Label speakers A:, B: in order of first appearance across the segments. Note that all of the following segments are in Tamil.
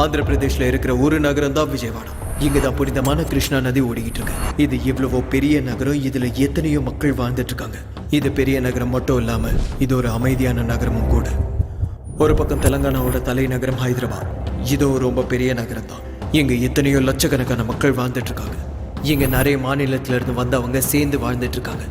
A: ஆந்திர பிரதேஷ்ல இருக்கிற ஒரு நகரம் தான் விஜயவாடா. இங்கதான் புனிதமான கிருஷ்ணா நதி ஓடிக்கிட்டு இருக்கு. இது இவ்வளவோ பெரிய நகரம், இதுல எத்தனையோ மக்கள் வாழ்ந்துட்டு இருக்காங்க. இது பெரிய நகரம் மட்டும் இல்லாம இது ஒரு அமைதியான நகரமும் கூட. ஒரு பக்கம் தெலங்கானாவோட தலைநகரம் ஹைதராபாத். இதுவும் ரொம்ப பெரிய நகரம் தான். இங்க எத்தனையோ லட்சக்கணக்கான மக்கள் வாழ்ந்துட்டு இருக்காங்க. இங்க நிறைய மாநிலத்தில இருந்து வந்தவங்க சேர்ந்து வாழ்ந்துட்டு இருக்காங்க.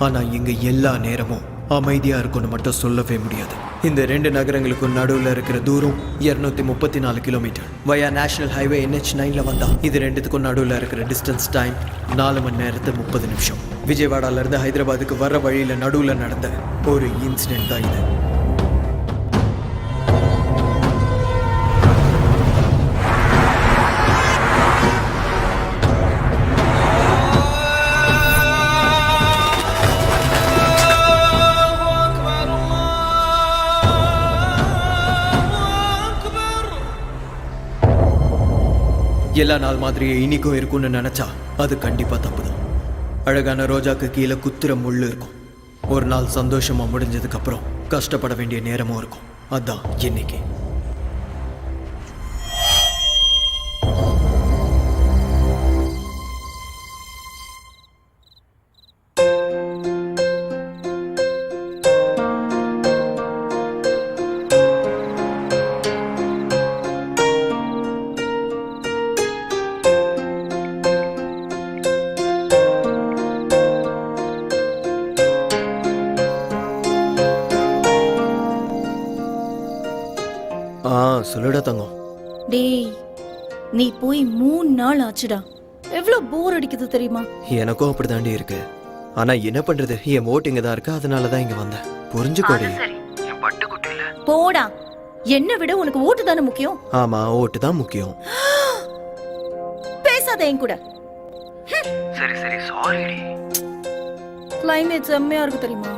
A: ஆனா இங்க எல்லா நேரமும் அமைதியா இருக்கும்னு மட்டும் சொல்லவே முடியாது. இந்த ரெண்டு நகரங்களுக்கும் நடுவில் இருக்கிற தூரம் 234 கிலோமீட்டர். வயா நேஷனல் ஹைவே NH9ல வந்தா இது ரெண்டுத்துக்கும் நடுவில் இருக்கிற டிஸ்டன்ஸ் டைம் 4 மணி நேரத்து 30 நிமிஷம். விஜயவாடால இருந்து ஹைதராபாத்துக்கு வர வழியில நடுவில் நடந்த ஒரு இன்சிடென்ட் தான் இது. எல்லா நாள் மாதிரியே இன்னைக்கும் இருக்கும்னு நினைச்சா அது கண்டிப்பா தப்புதான். அழகான ரோஜாக்கு கீழே குத்துற முள்ளு இருக்கும். ஒரு நாள் சந்தோஷமா முடிஞ்சதுக்கு அப்புறம் கஷ்டப்பட வேண்டிய நேரமும் இருக்கும். அதான் இன்னைக்கு. சொல்லுடா தங்கம்.
B: டேய், நீ போய் 3 நாள் ஆச்சுடா. எவ்வளவு போர் அடிக்குது தெரியுமா?
A: எனக்கும் அப்படிதாண்டி இருக்கு. ஆனா என்ன பண்றது, என் ஓட்டு இங்க தான் இருக்கு, அதனாலதான் இங்க வந்தேன். புரிஞ்சுக்கோடி.
B: போடா, என்ன விட உனக்கு ஓட்டு தானே முக்கியம்.
A: ஆமா, ஓட்டு தான் முக்கியம்.
B: பேசாத என் கூட.
A: சரி சரி, சாரிடி.
B: கிளைமேட் செம்மையா இருக்கு தெரியுமா?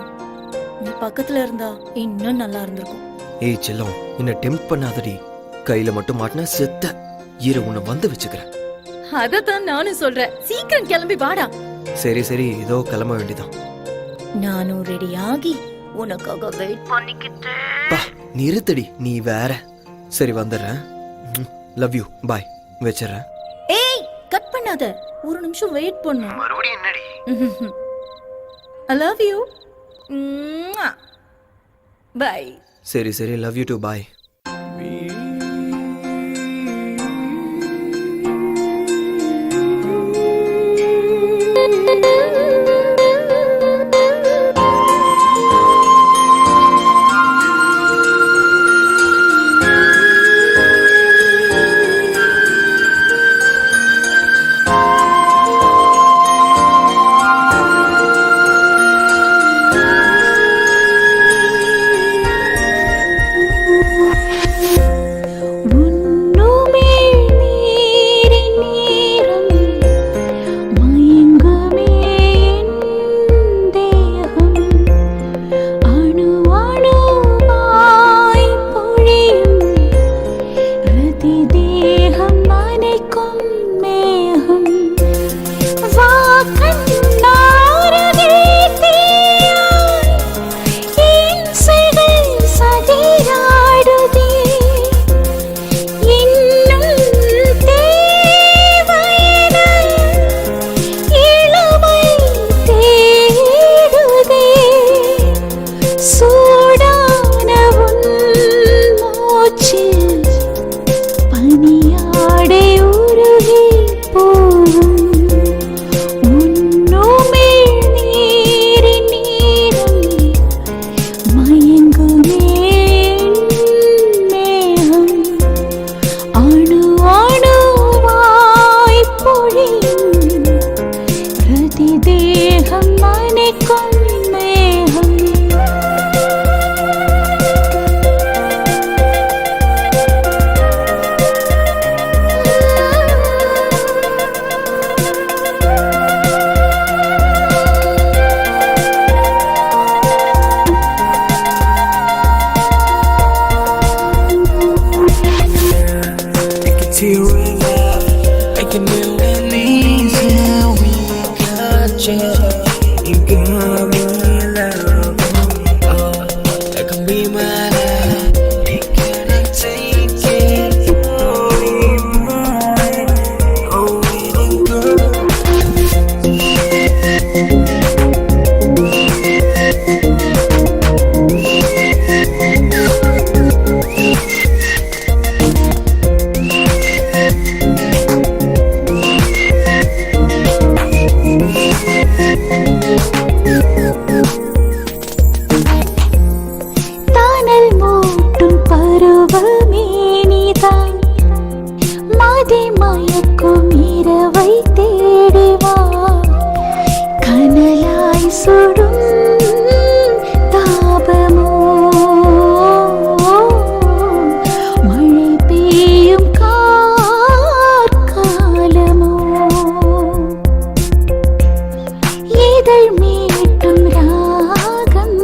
B: நீ பக்கத்துல இருந்தா இன்னும் நல்லா இருந்திருக்கும்.
A: ஏய் செல்லம், என்ன டெம்ப்ட் பண்ணாதடி. கையில மட்டும் மாட்டினா செத்த. இரு, உன்னை வந்து வச்சுக்கிறேன்.
B: அதத்தான் நானும் சொல்றேன். சீக்கிரம் கிளம்பி வாடா.
A: சரி சரி, இதோ கிளம்ப வேண்டியதான்.
B: நானும் ரெடி ஆகி உனக்காக வெயிட் பண்ணிக்கிட்டேன்.
A: நிறுத்தடி, நீ வேற. சரி வந்துடுறேன். லவ் யூ, பாய். வச்சிடறேன்.
B: ஏய், கட் பண்ணாத. ஒரு நிமிஷம் வெயிட் பண்ணு.
A: மறுபடியும் என்னடி?
B: I love you. Bye.
A: சரி சரி, love you to, bye.
C: That can be my life. Can I take it for தானல் மூட்டும் பருவமே நீதான் மதி மயக்கும் இரவை தேடிவா கனலாய் சுடும் தாபமோ மழை பெய்யும் காலமோ இதழ் மீட்டும் ராகம்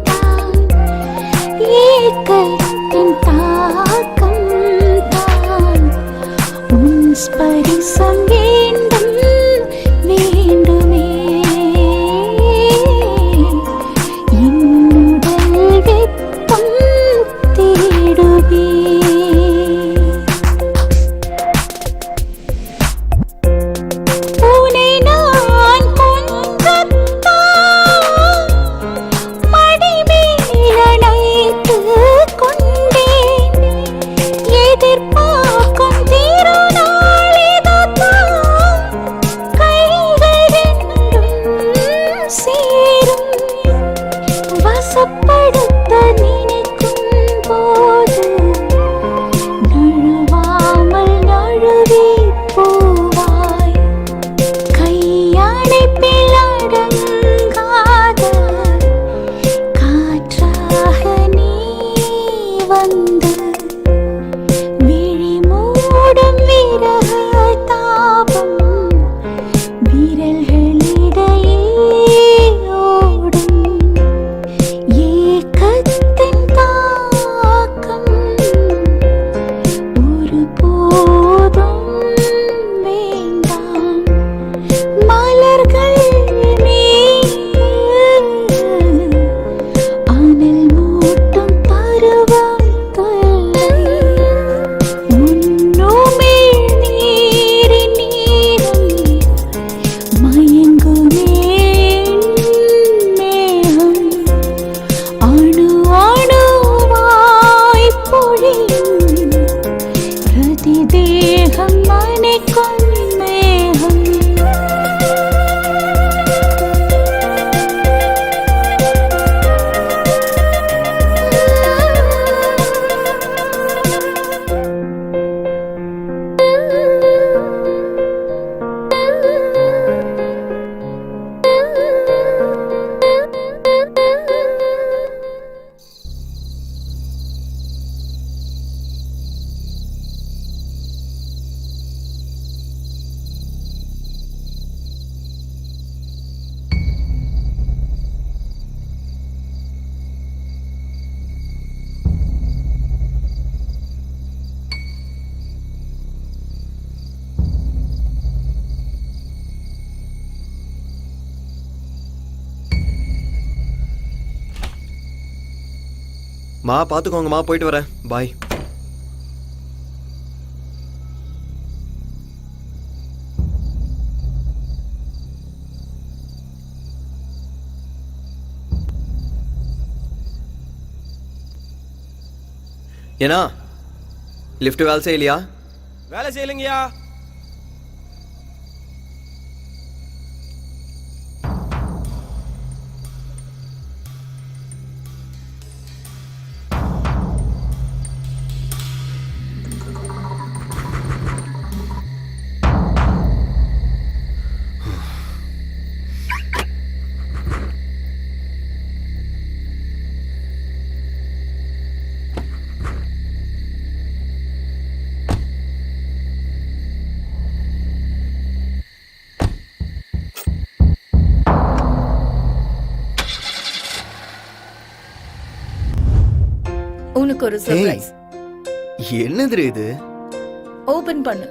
C: தான் ஏக்கத்தின் தாக்கம் தான் உன் ஸ்பரிசம் வேண்டும் வேண்டுமே என்னுடல் வெப்பம் தேடுவே உனை நான் கொஞ்சத்தான் மடிமேல் அணைத்துக் கொண்டேன் எதிர்பார்க்கும் திருநாள் இதுதான் கைகள் ரெண்டும் சேரும் வசப்படுத்த நினைக்கும் போது நழுவாமல் நழுவி போவாய் கையணைப்பில் அடங்காத காற்றாக நீ வந்து விழி மூடும் விரக தாபம் விரல்களிடையே ஓடும் ஏக்கத்தின் தாக்கம் ஒருபோதும் வேண்டாம் மலர்கள் மீது அனல் மூட்டும் பருவம் தொல்லை முன்னோமிழ் நீரின் நீரம் மயங்குமே மேகம் அணு அணுவாய் பொழியும் பிரதி தேகம் மனைக்கும் மேகம்
A: மா பார்த்துக்கோங்கம்மா, போயிட்டு வரேன். பாய். ஏன்னா லிஃப்ட் வேலை செய்யலையா?
D: வேலை செய்யலைங்கய்யா.
B: உனக்கு ஒரு சர்ப்ரைஸ்.
A: என்னது இது?
B: ஓபன் பண்ணு.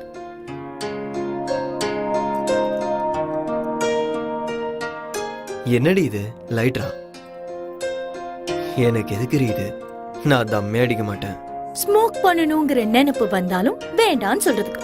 A: என்னடி இது? லைட்டரா? எனக்கு எதுக்கு இது? நான் தம்மே அடிக்க மாட்டேன்.
B: ஸ்மோக் பண்ணணுங்கிற நினைப்பு வந்தாலும் வேண்டான்னு சொல்றதுக்கு.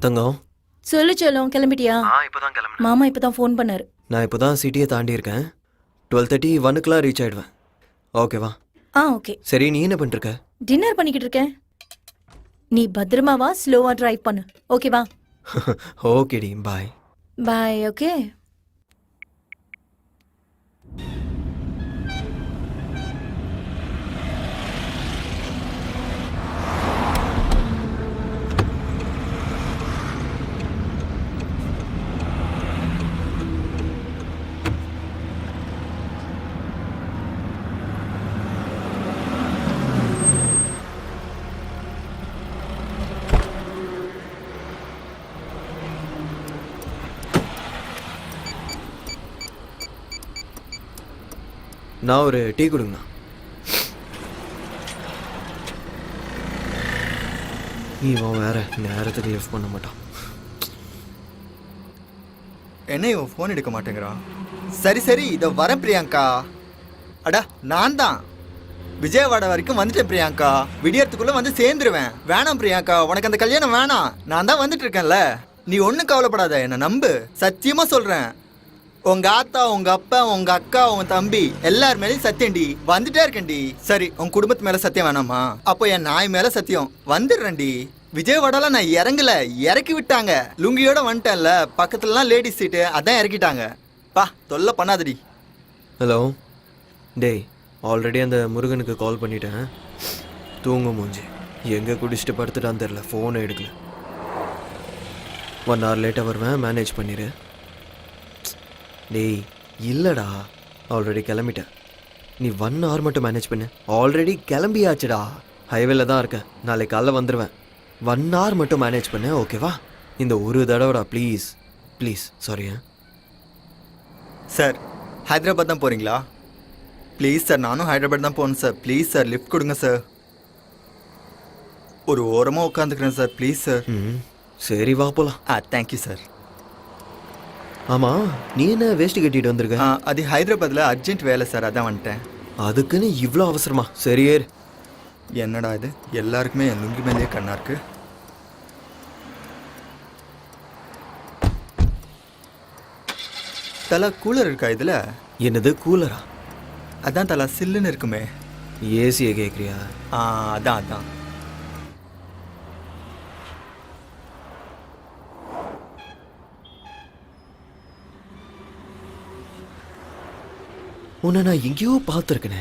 A: தங்கம்,
B: சொல்லு செல்லம், கிளம்பிட்டியா?
A: இப்போதான் கிளம்புனேன்.
B: மாமா இப்பதான் ஃபோன் பண்ணாரு.
A: நான் இப்போதான் சிட்டியை தாண்டி இருக்கேன். 12:30 1 ரீச் ஆயிடுவேன். ஓகேவா?
B: ஓகே.
A: சரி, நீ என்ன பண்ணிருக்க?
B: டின்னர் பண்ணிக்கிட்டு இருக்கேன். நீ பத்திரமாவா, ஸ்லோவா டிரைவ் பண்ணு. ஓகேவா?
A: ஓகேடி, பாய்.
B: பாய். ஓகே.
A: நான் ஒரு டீ கொடுங்கண்ணா. இவன் வேற நேரத்துக்கு லிஃப்ட் பண்ண மாட்டான்.
D: என்ன இவன் ஃபோன் எடுக்க மாட்டேங்கிறான்? சரி சரி, இதோ வரேன் பிரியாங்கா. அடா, நான் தான் விஜயவாடா வரைக்கும் வந்துட்டேன் பிரியாங்கா. விடியறதுக்குள்ள வந்து சேர்ந்துருவேன். வேணாம் பிரியாங்கா, உனக்கு அந்த கல்யாணம் வேணாம். நான் தான் வந்துட்டு இருக்கேன்ல. நீ ஒன்றும் கவலைப்படாத, என்ன நம்பு. சத்தியமா சொல்றேன். உங்க ஆத்தா, உங்க அப்பா, உங்க அக்கா, உங்க தம்பி எல்லார் மேலேயும் சத்தியம்டி. வந்துட்டே இருக்கேன்டி. சரி, உங்க குடும்பத்து மேல சத்தியம் வேணாமா? அப்போ என் நாய் மேல சத்தியம். வந்துடுறேன்டி. விஜயவாடால நான் இறங்கல, இறக்கி விட்டாங்க. லுங்கியோட வந்துட்டேன்ல, பக்கத்துலலாம் லேடிஸ் சீட்டு, அதான் இறக்கிட்டாங்க. பா, தொல்லை பண்ணாதடி.
A: ஹலோ டேய், ஆல்ரெடி அந்த முருகனுக்கு கால் பண்ணிட்டேன். தூங்க மூஞ்சி எங்கே குடிச்சிட்டு படுத்துட்டான்னு தெரில, ஃபோனை எடுக்கல. 1 hour லேட்டாக வருவேன், மேனேஜ் பண்ணிடு. டேய் இல்லைடா, ஆல்ரெடி கிளம்பிட்டேன். நீ 1 hour மட்டும் மேனேஜ் பண்ணு. ஆல்ரெடி கிளம்பியாச்சுடா, ஹைவேல தான் இருக்கேன். நாளைக்கு காலைல வந்துடுவேன். 1 hour மட்டும் மேனேஜ் பண்ணு, ஓகேவா? இந்த ஒரு தடவைடா, please please. Sorry.
D: Sir, Hyderabad தான் போகிறீங்களா? ப்ளீஸ் சார், நானும் ஹைதராபாத் தான் போகணும் சார். ப்ளீஸ் சார், லிஃப்ட் கொடுங்க சார். ஒரு ஓரமாக உட்காந்துக்கிறேன் சார், ப்ளீஸ் சார்.
A: சரி வா போகலாம்.
D: Thank you sir.
A: ஆமாம், நீ என்ன வேஷ்டி கட்டிட்டு வந்திருக்க?
D: அது ஹைதராபாத்தில் அர்ஜென்ட் வேலை சார், அதான் வந்துட்டேன்.
A: அதுக்குன்னு இவ்வளோ அவசரமா? சரி ஏறு.
D: என்னடா இது, எல்லாருக்குமே என் லுங்கி மேலேயே கண்ணா இருக்கு. தலா கூலர் இருக்கா இதில்?
A: என்னது கூலரா?
D: அதான் தலா சில்லுன்னு இருக்குமே.
A: ஏசியை கேட்குறியா?
D: அதான் அதான்.
A: உன்னை நான் எங்கேயோ பார்த்துருக்கேனே.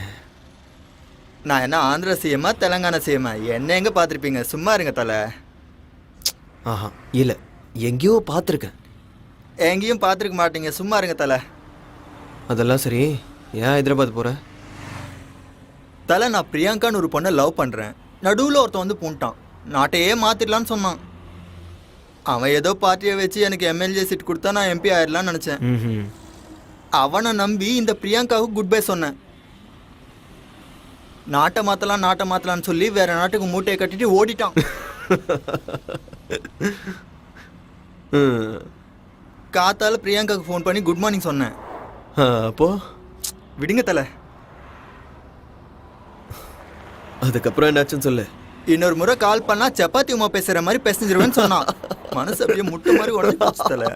D: நான் என்ன ஆந்திரா சிஎம்மா தெலங்கானா சிஎம்மா? என்ன எங்கே பார்த்துருப்பீங்க? சும்மா இருங்க தலை.
A: ஆஹா இல்லை, எங்கேயோ பார்த்துருக்கேன்.
D: எங்கேயும் பார்த்துருக்க மாட்டீங்க, சும்மா இருங்க தலை.
A: அதெல்லாம் சரி, ஏன் ஹைதராபாத் போகிற?
D: தலை, நான் பிரியாங்கான்னு ஒரு பொண்ணை லவ் பண்ணுறேன். நடுவில் ஒருத்தன் வந்து பூண்டான். நாட்டையே மாற்றிடலான்னு சொன்னான். அவன் ஏதோ பார்ட்டியை வச்சு எனக்கு எம்எல்ஏ சீட் கொடுத்தா நான் எம்பி ஆயிடலான்னு நினச்சேன். அவனை நம்பி இந்த பிரியாங்காவுக்கு குட் பை சொன்னேன். நாட்டை மாற்றலான்னு சொல்லி வேற நாட்டுக்கு மூட்டையை கட்டிட்டு ஓடிட்டான். காத்தால பிரியாங்காவுக்கு ஃபோன் பண்ணி குட் மார்னிங் சொன்னேன்.
A: அப்போ
D: விடுங்க தலை.
A: அதுக்கப்புறம் என்னாச்சுன்னு சொல்லு.
D: இன்னொரு முறை கால் பண்ணா சப்பாத்தி உமா பேசுற மாதிரி பேசிஞ்சிருவேன்னு சொன்னான். மனசு அப்படியே முட்டை மாதிரி உடனே போச்சு தலை.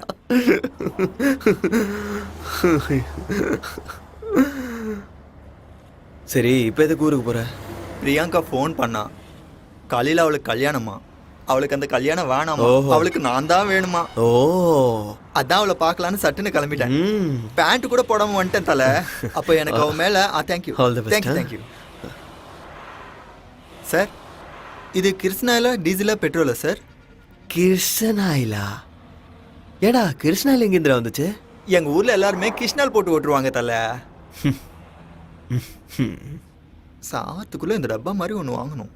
A: சரி, இப்போ எதுக்கு ஊருக்கு போற?
D: பிரியாங்கா ஃபோன் பண்ணா. காலையில் அவளுக்கு கல்யாணமா. அவளுக்கு அந்த கல்யாணம் வேணாமா, அவளுக்கு நான் தான் வேணுமா.
A: ஓ,
D: அதான் அவளை பார்க்கலான்னு சட்டுன்னு கிளம்பிட்டேன். பேண்ட் கூட போடாம வந்துட்டேன் தலை. அப்போ எனக்கு அவன் மேல தேங்க்யூ தேங்க்யூ. சார், இது கிருஷ்ணாயிலா டீசலா பெட்ரோலா சார்?
A: கிருஷ்ணாயிலா? ஏடா கிருஷ்ணாயில் எங்கேந்திரா வந்துச்சு?
D: எங்க ஊர்ல எல்லாருமே கிருஷ்ணால் போட்டு ஓட்டுருவாங்க தலை. சாத்துக்குள்ள இந்த டப்பா மாதிரி ஒன்று வாங்கணும்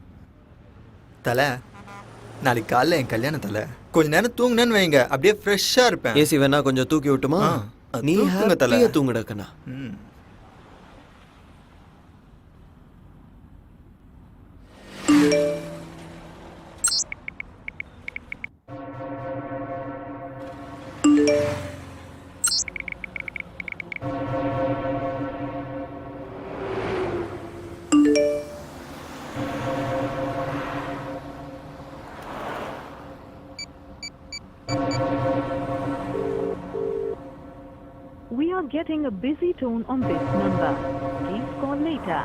D: தலை. நாளைக்கு காலைல என் கல்யாணம் தலை. கொஞ்ச நேரம் தூங்கினேன்னு வைங்க, அப்படியே ஃப்ரெஷ்ஷாக இருப்பேன்.
A: ஏசி வேணா கொஞ்சம் தூக்கி விட்டுமா? நீ
D: தூக்குங்க தல.
A: ஹாப்பியா தூங்குடா கண்ணா.
D: ம்.
E: We are getting a busy tone on this number. Please call later.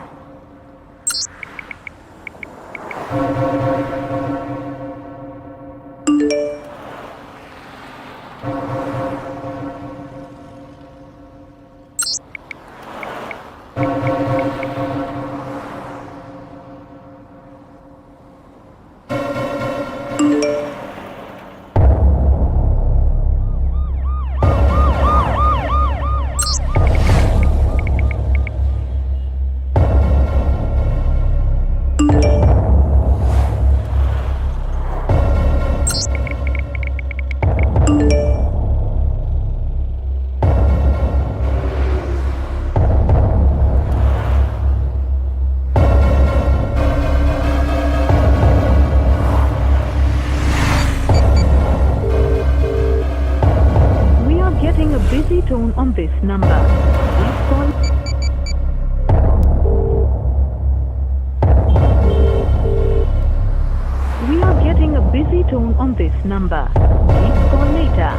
E: We are getting a busy tone on this number. Please call. We are getting a busy tone on this number. Please call later.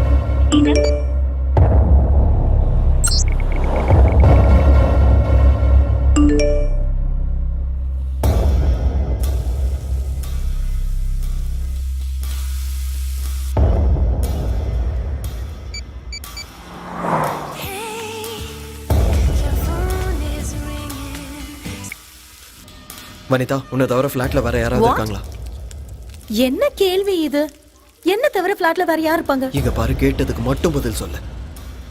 A: Vanitha, உன்னை தவிர ஃப்ளாட்ல வேற யாராவது
B: What?
A: இருக்காங்களா?
B: என்ன கேள்வி இது? என்ன தவிர ஃபிளாட்ல வேற யார் இருப்பாங்க?
A: இங்க பாரு, கேட்டதுக்கு மட்டும் பதில் சொல்லு.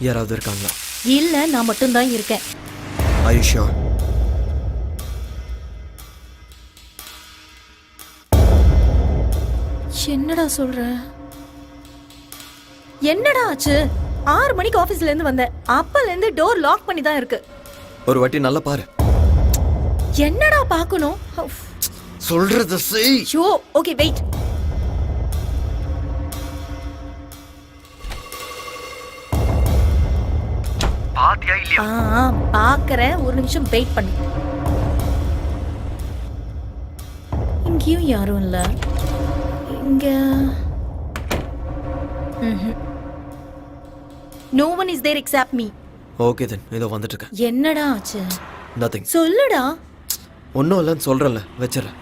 A: யாராவது இருக்காங்களா?
B: இல்ல, நான் மட்டும் தான் இருக்கேன்.
A: Are you sure?
B: என்னடா சொல்ற? என்னடா ஆச்சு? 6 மணிக்கு ஆபீஸ்ல இருந்து வந்தேன். அப்பல இருந்து டோர் லாக் பண்ணி தான் இருக்கு.
A: ஒரு வாட்டி நல்லா பாரு.
B: என்னடா பார்க்கணும்?
A: சொல்றத செய்.
B: Show, okay wait.
A: பாத்தியா இல்லையா?
B: பாக்குறேன், ஒரு நிமிஷம் வெயிட் பண்ணு. இங்கேயும் யாரும் இல்ல. இங்க no one is there except me.
A: Okay then, இதோ வந்துட்டு இருக்கேன்.
B: என்னடா ஆச்சு?
A: நதிங்.
B: சொல்லுடா.
A: ஒன்றும் இல்லைன்னு சொல்கிறேன்ல, வச்சிடறேன்.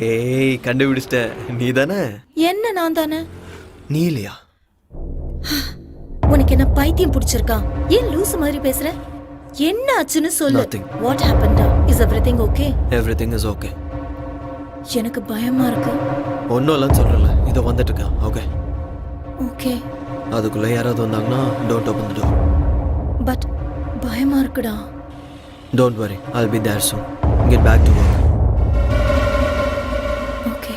A: ஏய், கண்டுபிடிச்சிட்ட. நீ தானே?
B: என்ன நான் தானே?
A: நீ இல்லையா?
B: உனக்கு என்ன பைத்தியம் பிடிச்சிருக்கா? ஏன் லூசு மாதிரி பேசுற? என்ன ஆச்சுன்னு சொல்லு.
A: Nothing.
B: What happened? Is everything okay?
A: Everything is okay.
B: எனக்கு பயமா இருக்கு.
A: ஒன்றும் இல்லைன்னு சொல்கிறேன்ல, இதோ வந்துட்டு இருக்கேன். ஓகே.
B: ஓகே.
A: அதுக்குள்ளே யாராவது வந்தாங்கன்னா don't open the door.
B: But பயமா இருக்குடா.
A: Don't worry, I'll be there soon. Get back to work.
B: Okay.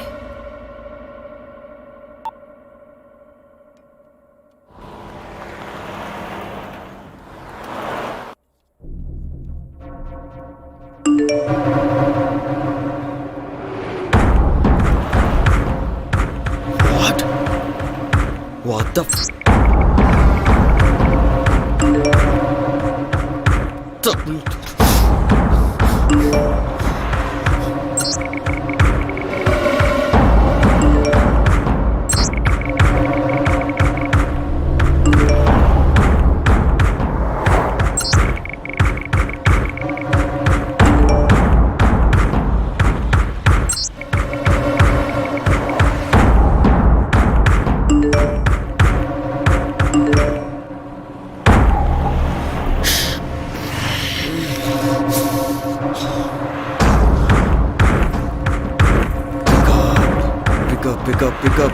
A: What the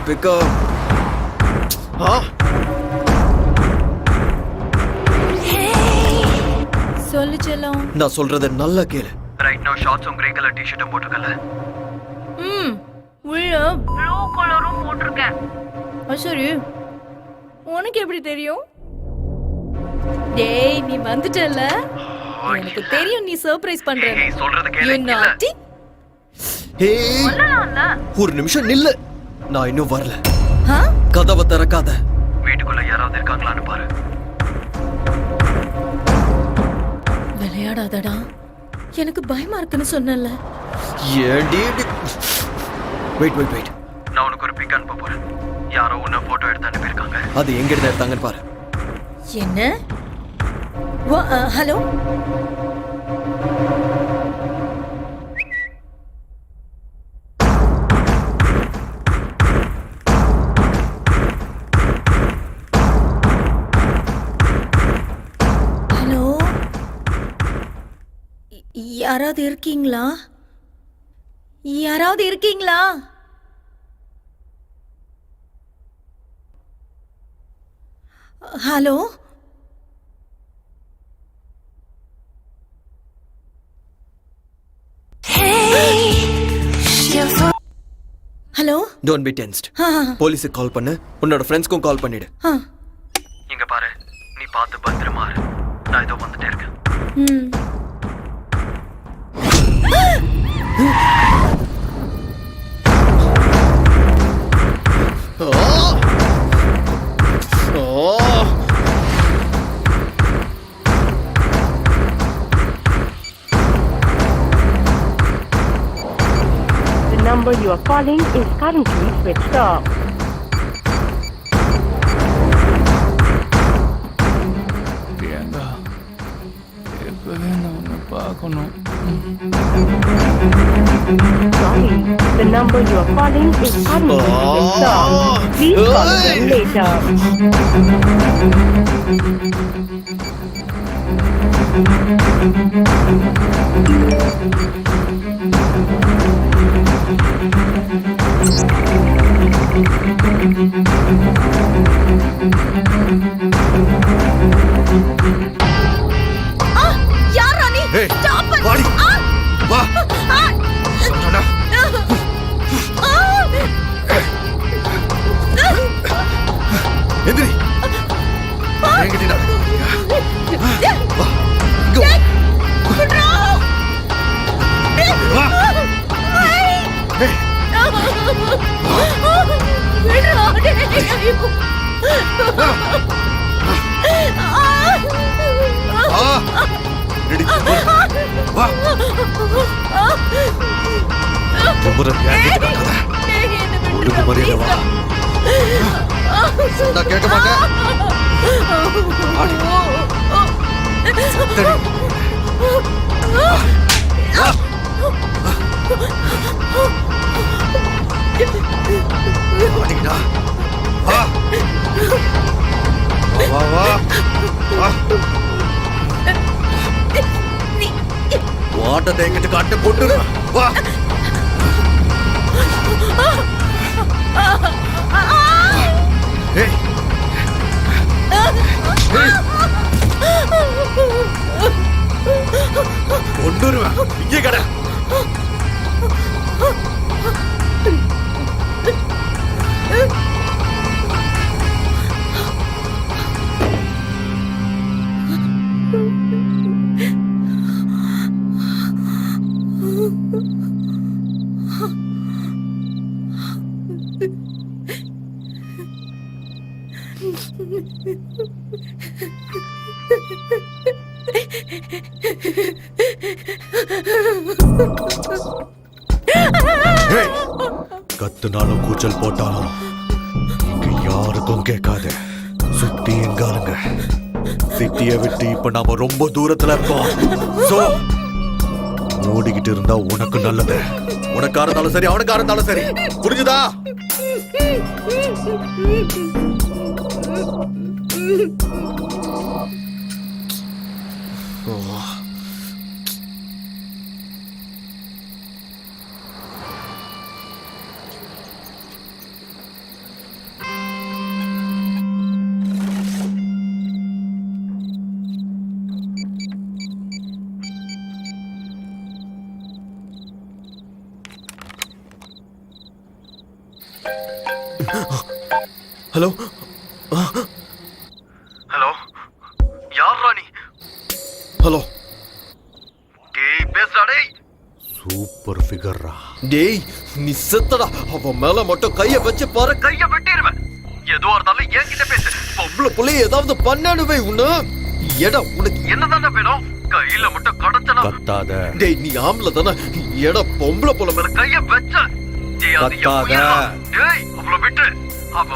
A: pick up.
B: சொல்லு செல்லம்.
A: நான் சொல்றத நல்லா கேளு. Right now shorts grey colour டி-ஷர்ட்டும் போட்டுக்கல.
B: உள்ள ப்ளூ கலரும் போட்டிருக்கேன். சரி, உனக்கு எப்படி தெரியும்? டேய் நீ வந்துட்டல, எனக்கு தெரியும் நீ சர்ப்ரைஸ் பண்ற. You naughty.
A: ஏய், ஒரு நிமிஷம் நில்லு. நான் இன்னும் வரல.
B: ஆ?
A: கதவை திறக்காத. வீட்டுக்குள்ள யாராவது இருக்காங்களான்னு பாரு.
B: விளையாடாதடா, எனக்கு பயமா இருக்குன்னு சொன்னல.
A: ஏண்டி வெயிட் நான் உனக்கு ஒரு பிக் அனுப்ப போறேன். யாரோ உன்ன போட்டோ எடுத்து அனுப்பியிருக்காங்க. அது எங்க இருந்து எடுத்தாங்கன்னு பாரு.
B: என்ன? ஹலோ, ஹலோ, யாராவது இருக்கீங்களா? யாராவது இருக்கீங்களா? Hello, hello.
A: Don't be tensed. போலீஸுக்கு கால் பண்ணு, உன்னோட ஃப்ரெண்ட்ஸ்க்கும் கால் பண்ணிடு. இங்க பாரு, நீ பார்த்து பத்திரமா இரு. நான் இதோ வந்துட்டே இருக்கேன்.
E: The number you are calling is currently switched off.
F: Priyanka, எப்பவே நான் உன்னை பார்க்கணும்.
E: Sorry, the number you are calling is currently switched off. Please call again later.
B: யாரா நீ?
A: ஏய்,
B: Stop it.
A: வாடி. வா. சொல்றேன்டா. எந்திரி. என்கிட்ட நட. வா. இங்க வா. வா. ஏய். ரெடி. வா. ஒவ்வொரு என்கிட்ட நடக்காத. ஒழுங்கு மரியாதை வா. சொன்னா கேட்க மாட்டேன். ஆடி. சத்தடி. வா. ஆடிடா. வா. வா வா வா. வாட்டத்தை எங்கிட்ட காட்டு போட்டு வா. ஏய். கொண்டுருவேன். இங்கே கடை. ஏய், கத்துனாலும் கூச்சல் போட்டாலும் இங்க யாருக்கும் கேட்காது. சுத்தி எங்காலுங்க. சிட்டியை விட்டு இப்ப நாம ரொம்ப தூரத்துல இருக்கோம். சோ ஓடிக்கிட்டு இருந்தா உனக்கு நல்லது. உனக்கா இருந்தாலும் சரி, அவனுக்கா இருந்தாலும் சரி. புரிஞ்சுதா? ஹலோ. டேய் நீ செத்தடா. அவன் மேல மட்டும் கைய வச்சு பாரு, கைய வெட்டிடுவேன். எதுவா இருந்தாலும் என்கிட்ட பேசு. பொம்பளை புள்ளை ஏதாவது பண்ணணுவே உன்ன. எடா உனக்கு என்னதானே வேணும்? கையில மட்டும் கடத்தணும்.
G: கத்தாத.
A: டேய் நீ ஆம்பளை தானே. எடா பொம்பளை புள்ள மேல கைய வச்ச. டேய் அது
G: கத்தாத.
A: டேய் அவள விட்டு.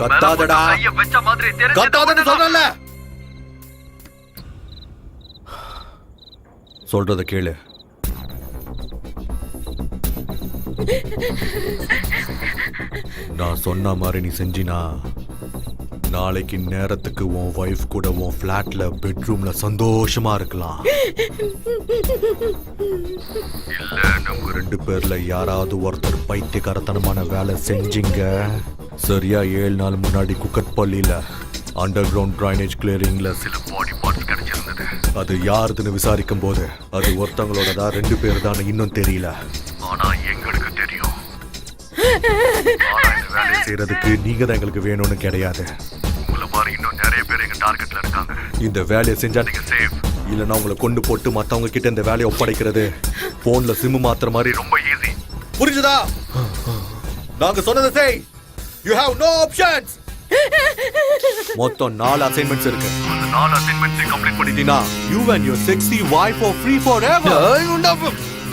G: கத்தாதடா.
A: கைய வச்ச மாதிரி தெரிஞ்சு.
G: கத்தாதன்னு சொல்றல. சொல்றத கேளு. நான் சொன்ன மாதிரி நீ செஞ்சினா நாளைக்கு நேரத்துக்கு உன் வைஃப் கூட உன் ஃபிளாட்ல பெட்ரூம்ல சந்தோஷமா இருக்கலாம். இல்ல நம்ம 2 பேர்ல யாராவது ஒருத்தர் பைத்தியக்காரத்தனமான வேலை செஞ்சீங்க. சரியா 7 நாள் முன்னாடி குக்கட்பள்ளியில அண்டர் கிரவுண்ட் ட்ரைனேஜ் கிளியரிங்ல சில பாடி பார்ட்ஸ் கிடைச்சிருந்தது. அது யாருதுன்னு விசாரிக்கும் போது அது ஒருத்தவங்களோடதா 2 பேர் தான் இன்னும் தெரியல. ஆனா எங்களுக்கு தெரியும். வேலை செய்யறதுக்கு நீங்க தான் எங்களுக்கு வேணும்னு கிடையாது. உங்களை மாதிரி இன்னும் நிறைய பேர் எங்க டார்கெட்ல இருக்காங்க. இந்த வேலையை செஞ்சா நீங்க சேஃப். இல்லைன்னா உங்களை கொண்டு போட்டு மத்தவங்க கிட்ட இந்த வேலையை ஒப்படைக்கிறது போன்ல சிம் மாத்துற மாதிரி ரொம்ப ஈஸி. புரிஞ்சுதா? நாங்க சொன்னதை செய். You have no options. மொத்தம் 4 அசைன்மெண்ட்ஸ் இருக்கு. அந்த 4 அசைன்மெண்ட்ஸ் கம்ப்ளீட் பண்ணிட்டீனா you and your sexy wife are free forever.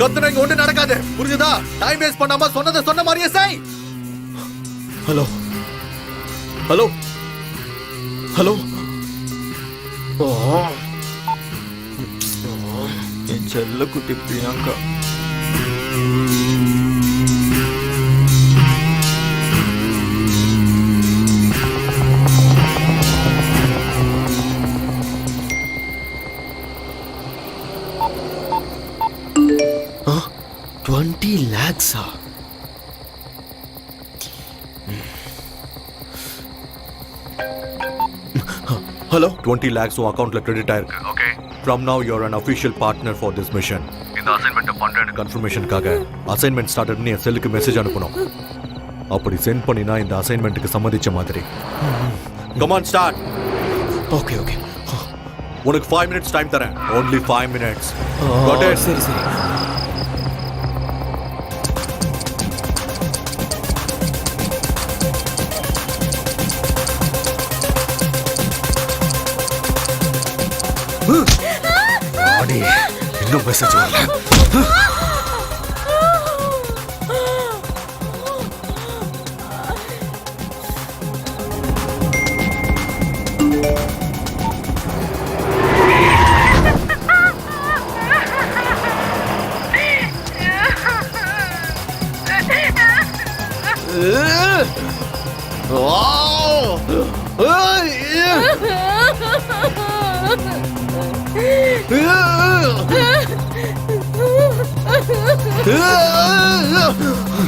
G: கத்துறங்க ஒண்ணு நடக்காது. புரியுதா? டைம் வேஸ்ட் பண்ணாம சொன்னதை சொன்ன மாதிரியே செய்.
A: Hello hello hello.
D: என் செல்ல குட்டி பிரியங்கா.
A: $20 lakhs.
G: Hello? 20 lakhs உன் அக்கவுண்ட்ல கிரெடிட் ஆயிருக்கு. Okay. From now you are an official partner for this mission. இந்த அசைன்மென்ட் பண்றேன்னு கன்ஃபர்மேஷனுக்காக அசைன்மென்ட் ஸ்டார்டட்னு என் செல்லுக்கு மெசேஜ் அனுப்பணும். அப்படி சென்ட் பண்ணினா இந்த அசைன்மென்ட்க்கு சம்மதிச்ச மாதிரி. Come on start.
A: Okay okay.
G: உனக்கு 5 minutes டைம் தரேன். Only 5 minutes. Got it?
A: சரி சரி.
G: இன்னும் மெசேஜ் வரல.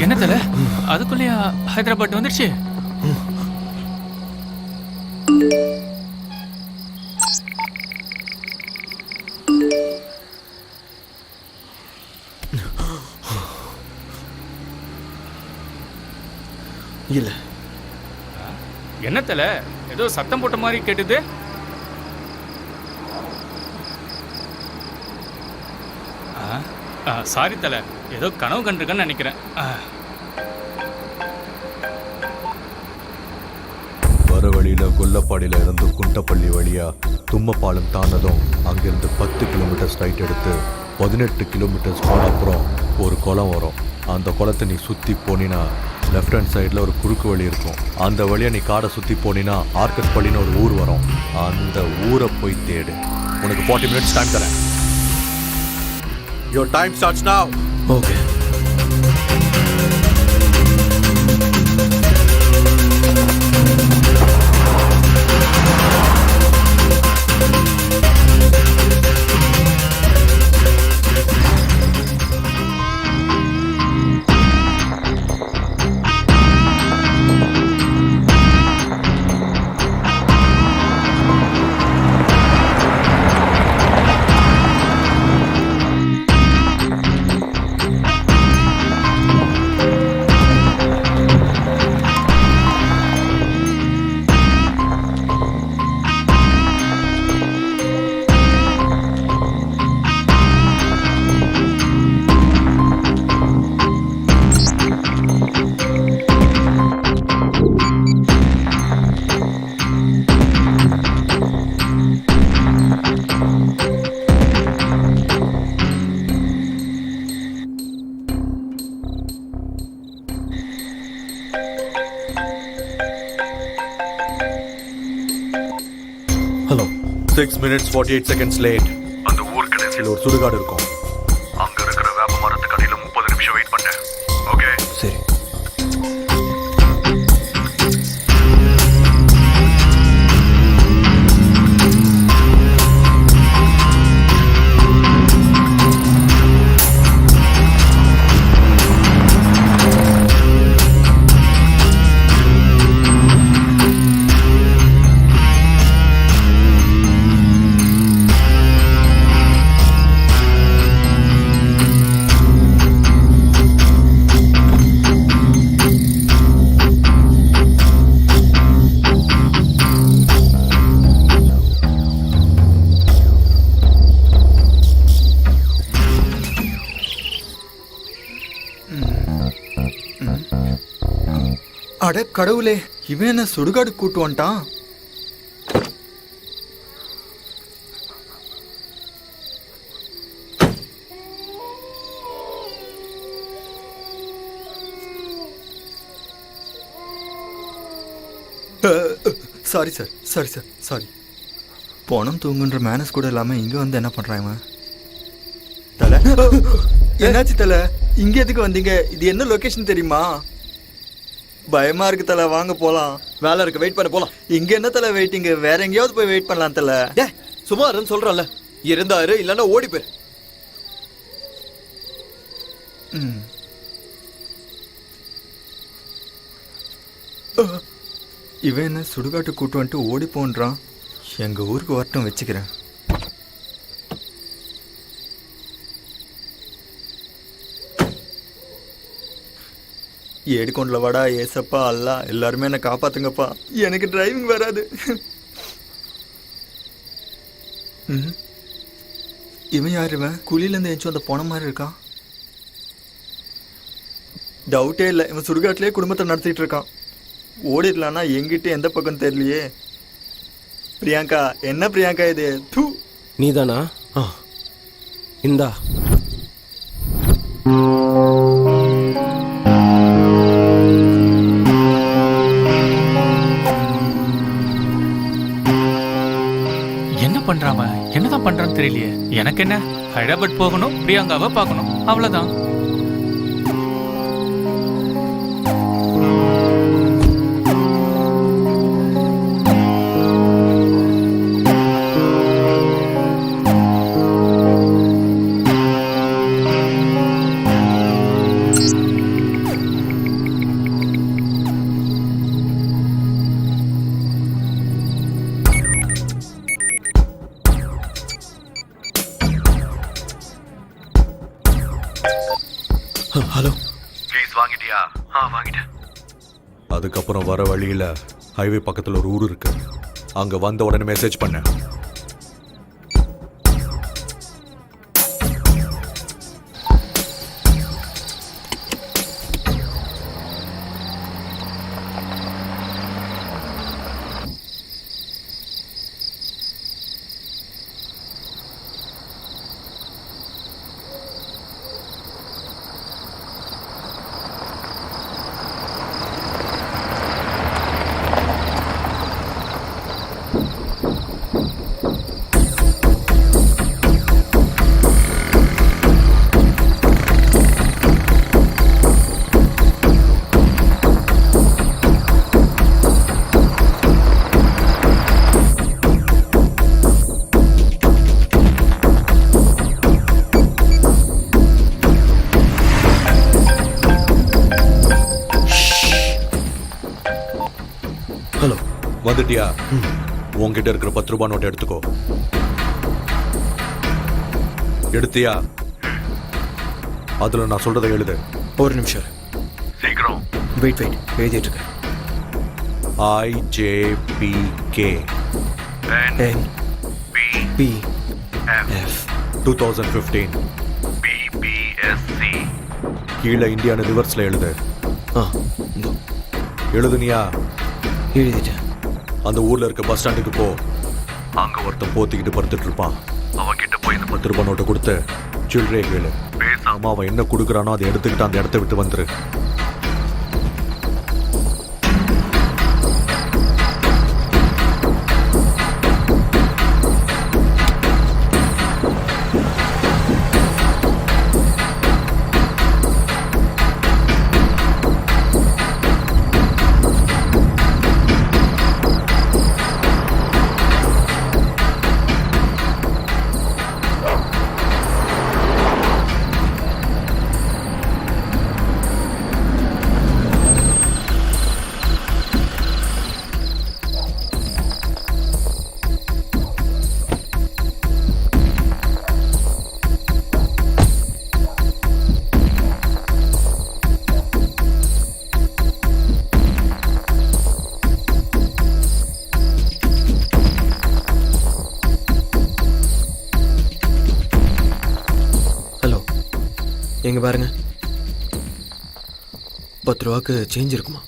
F: என்ன தல அதுக்குள்ளேயா ஹைதராபாத் வந்துருச்சு?
A: இல்ல.
F: என்ன தல ஏதோ சத்தம் போட்ட மாதிரி கேட்டுது? சாரி தல, ஏதோ கனவு கண்டிருக்கேன்னு நினைக்கிறேன்.
G: வர வழியில கொல்லப்பாடியில இருந்து குண்டப்பள்ளி வழியா தும்மப்பாலம் தாண்டதும் அங்கிருந்து 10 கிலோமீட்டர் ஸ்ட்ரைட் எடுத்து 18 கிலோமீட்டர்ஸ் போன அப்புறம் ஒரு குளம் வரும். அந்த குளத்தை நீ சுற்றி போனினா லெஃப்ட் ஹேண்ட் சைடில் ஒரு குறுக்கு வழி இருக்கும். அந்த வழியை நீ காடை சுற்றி போனினா ஆர்கட்பள்ளின்னு ஒரு ஊர் வரும். அந்த ஊரை போய் தேடு. உனக்கு 40 minutes டைம் தரேன். Your time starts now.
A: Okay.
G: 6 minutes 48 seconds late. அந்த ஊர் கடைசியில் ஒரு சுடுகாடு இருக்கும். அங்க இருக்கிற வேப்ப மரத்துக்கு அடியில 30 நிமிஷம் வெயிட் பண்ணேன். ஓகே
A: சரி.
D: அட கடவுளே, இவன் என்ன சுடுகாடு கூட்டு வந்துட்டான்? Sorry sir, sorry sir, sorry. போனம் தூங்குன்ற மேனஸ் கூட இல்லாம இங்க வந்து என்ன பண்றான் இவன்? தல, என்னாச்சு தல? இங்க எதுக்கு வந்தீங்க? இது என்ன லொகேஷன் தெரியுமா? பயமா இருக்கு தல, வாங்க போலாம்.
A: வேலை இருக்கு, வெயிட் பண்ண போலாம்.
D: இங்க என்ன தல வெயிட்டிங்? வேற எங்கேயாவது போய் வெயிட் பண்ணலாம் தல.
A: டே சும்மா இருன்னு சொல்றல. இருந்தாரு இல்லன்னா ஓடி போயிரு.
D: இவன் என்ன சுடுகாட்டு கூட்டு வந்துட்டு ஓடி போன்றான். எங்க ஊருக்கு வரட்டும், வச்சுக்கிறேன். ஏடிக்கொண்டல வாடா ஏசப்பா அல்லா, எல்லாருமே என்னை காப்பாத்துங்கப்பா. எனக்கு டிரைவிங் வராது. இவன் யார்? இவன் குழியிலேருந்து எழுந்தும் அந்த போன மாதிரி இருக்கான். டவுட்டே இல்லை, இவன் சுடுகாட்டிலே குடும்பத்தை நடத்திட்டு இருக்கான். ஓடிடலான்னா எங்கிட்ட எந்த பக்கம் தெரியலையே. பிரியங்கா, என்ன பிரியங்கா இது? தூ,
H: நீதானா? இந்தா.
F: என்ன பண்றாம என்னதான் பண்றான்னு தெரியலையே. எனக்கு என்ன, ஹைதராபாத் போகணும், பிரியங்காவை பார்க்கணும், அவ்வளவுதான்.
A: ஹலோ,
G: ப்ளீஸ் வாங்கிட்டியா? வாங்கிட்டேன். அதுக்கப்புறம் வர வழியில ஹைவே பக்கத்துல ஒரு ஊர் இருக்கு. அங்க வந்த உடனே மெசேஜ் பண்ணேன்.
A: ஹலோ,
G: வந்துட்டியா? உன்கிட்ட இருக்கிற 10 ரூபாய் நோட்டை எடுத்துக்கோ. எடுத்தியா? அதுல நான் சொல்றதை எழுது.
A: ஒரு நிமிஷம்
G: சீக்கிரம்.
A: வெயிட் எழுதிட்டு இருக்கேன்.
G: IJPK
A: NPF
G: 2015 BBSC. கீழே இந்தியான்னு ரிவர்ஸ்ல எழுது. எழுதுனியா?
A: எழுதிட்டேன்.
G: அந்த ஊர்ல இருக்க பஸ் ஸ்டாண்டுக்கு போ. அங்க ஒருத்தன் போத்திக்கிட்டு படுத்துட்டு இருப்பான். அவன்கிட்ட போய் இந்த 10 ரூபாய் நோட்டை கொடுத்து சில்லறையை கேளு. பேசாம அவன் என்ன கொடுக்குறானோ அதை எடுத்துக்கிட்டு அந்த இடத்த விட்டு வந்துரு.
A: இங்க பாருங்க, 10 ரூபாய்க்கு சேஞ்ச் இருக்குமா?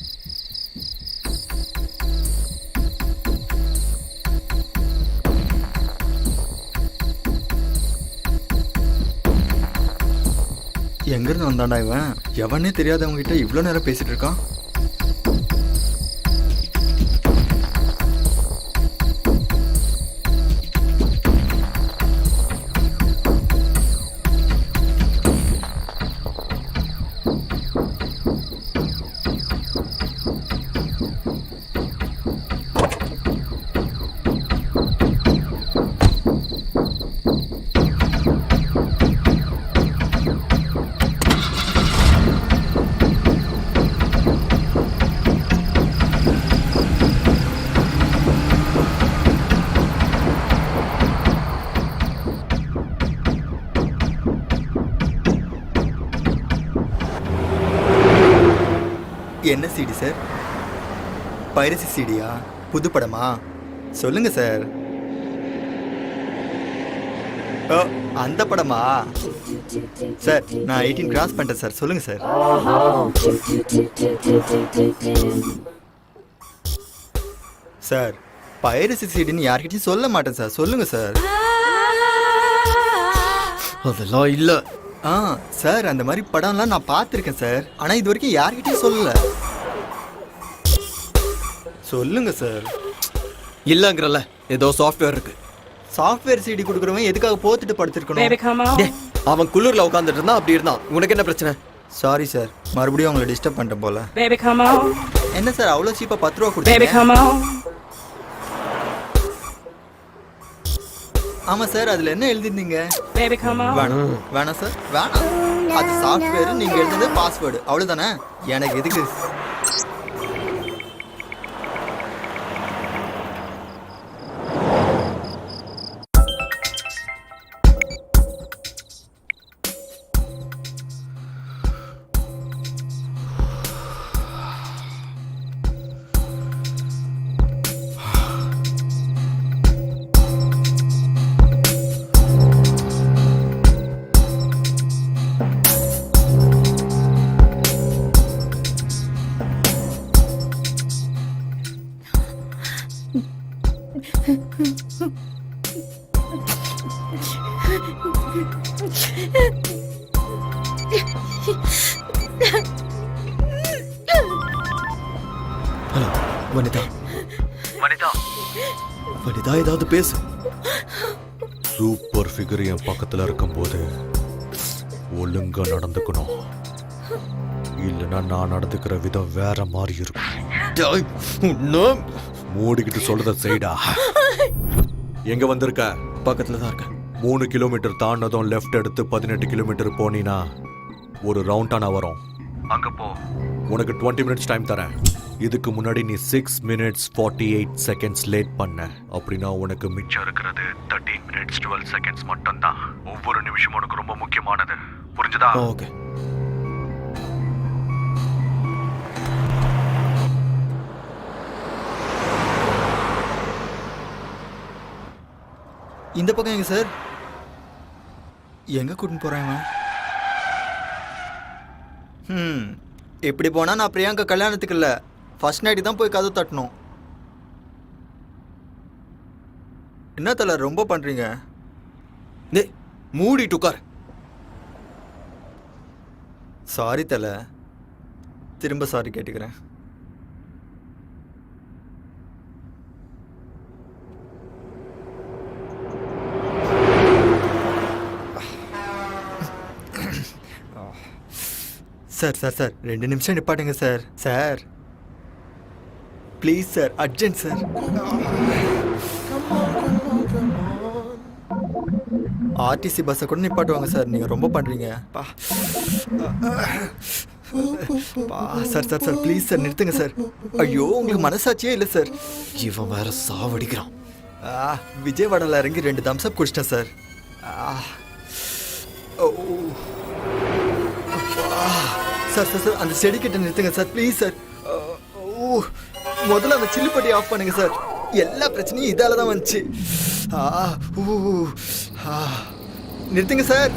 D: எங்கேருந்து வந்தாண்டா இவன்? எவனே தெரியாதவங்க கிட்ட இவ்வளோ நேரம் பேசிட்டு இருக்கான். என்ன சிடி சார்? பைரசி சிடியா? புது படமா? சொல்லுங்க சார். ஓ, அந்த படமா? சார் நான் 18 கிராஸ் பண்ணிட்டேன் சார். சொல்லுங்க சார். சார் பைரசி சிடின்னு யார்கிட்டயும் சொல்ல மாட்டேன் சார். சொல்லுங்க சார்.
A: அதெல்லாம் இல்ல.
D: சார் அந்த மாதிரி படம்லாம் நான் பார்த்துருக்கேன் சார். ஆனால் இது வரைக்கும் யார்கிட்டயும் சொல்லல. சொல்லுங்க சார்.
A: இல்லங்கிறல்ல, ஏதோ சாஃப்ட்வேர் இருக்கு.
D: சாஃப்ட்வேர் சிடி கொடுக்குறவன் எதுக்காக போத்துட்டு படுத்திருக்கணும்?
A: டேய், அவன் குளிர்ல உட்காந்துட்டு இருந்தான், அப்படி இருந்தான். உனக்கு என்ன பிரச்சனை?
D: சாரி சார், மறுபடியும் அவங்களை டிஸ்டர்ப் பண்ணிட்டேன் போல.
E: Baby, come on.
D: என்ன சார் அவ்வளோ சீப்பாக 10 ரூபா
E: Baby,
D: கொடுத்தீங்க?
E: come on.
D: ஆமாம் சார், அதில் என்ன எழுதிருந்தீங்க?
E: Baby, come on.
D: வேணாம் வேணாம் சார், வேணாம். அது சாஃப்ட்வேர், நீங்கள் எழுதுனது பாஸ்வேர்டு, அவ்வளோதானே. எனக்கு எதுக்கு?
A: ஹலோ வனிதா.
F: வனிதா,
A: வனிதா, ஏதாவது பேசு.
G: சூப்பர் ஃபிகர் என் பக்கத்தில் இருக்கும்போது ஒழுங்கா நடந்துக்கணும். இல்லைன்னா நான் நடந்துக்கிற விதம் வேற மாதிரி இருக்கும்.
A: டேய், உன்னை-
G: மூடிக்கிட்டு சொல்றத செய்டா. எங்க வந்திருக்க?
A: பக்கத்துல தான் இருக்கேன்.
G: 3 கிலோமீட்டர் தாண்டதும் லெஃப்ட் எடுத்து 18 கிலோமீட்டர் போனீங்கன்னா ஒரு ரவுண்டானா வரும். அங்க போ. உனக்கு 20 மினிட்ஸ் டைம் தரேன். இதுக்கு முன்னாடி நீ 6 மினிட்ஸ் 48 செகண்ட்ஸ் லேட் பண்ண. அப்படின்னா உனக்கு மிச்சம் இருக்கிறது 13 மினிட்ஸ் 12 செகண்ட்ஸ் மட்டும்தான். ஒவ்வொரு நிமிஷமும் உனக்கு ரொம்ப முக்கியமானது. புரிஞ்சுதா?
A: ஓகே.
D: இந்த பக்கம் எங்க சார்? எங்க கூட்டின்னு போறேன் அவன்? இப்படி போனா நான் பிரியாங்கா கல்யாணத்துக்கு இல்லை, ஃபர்ஸ்ட் நைட்டு தான் போய் கதவு தட்டணும். என்ன தல ரொம்ப பண்றீங்க?
A: டேய், மூடிட்டு உட்கார்.
D: சாரி தல, திரும்ப சாரி கேட்டுக்கிறேன். சார் சார் சார் 2 நிமிஷம் நிப்பாட்டுங்க sir. Sir please sir, urgent sir. RTC பஸ்ஸை கூட நிப்பாட்டுவாங்க சார், நீங்கள் ரொம்ப பண்ணுறீங்க. Sir sir sir please sir நிறுத்துங்க சார். ஐயோ உங்களுக்கு மனசாட்சியே இல்லை சார்.
A: இவன் வேற சாவடிக்கிறான்.
D: விஜயவாடாவில் இறங்கி 2 தம்ஸ்அப் குடிச்சிட்டேன் சார். சார் சார் சார் அந்த செடி கிட்ட நிறுத்துங்க சார் ப்ளீஸ் சார். முதல்ல அந்த சில்லுப்பட்டி ஆஃப் பண்ணுங்க சார். எல்லா பிரச்சனையும் இதால தான் வந்துச்சு. நிறுத்துங்க சார்.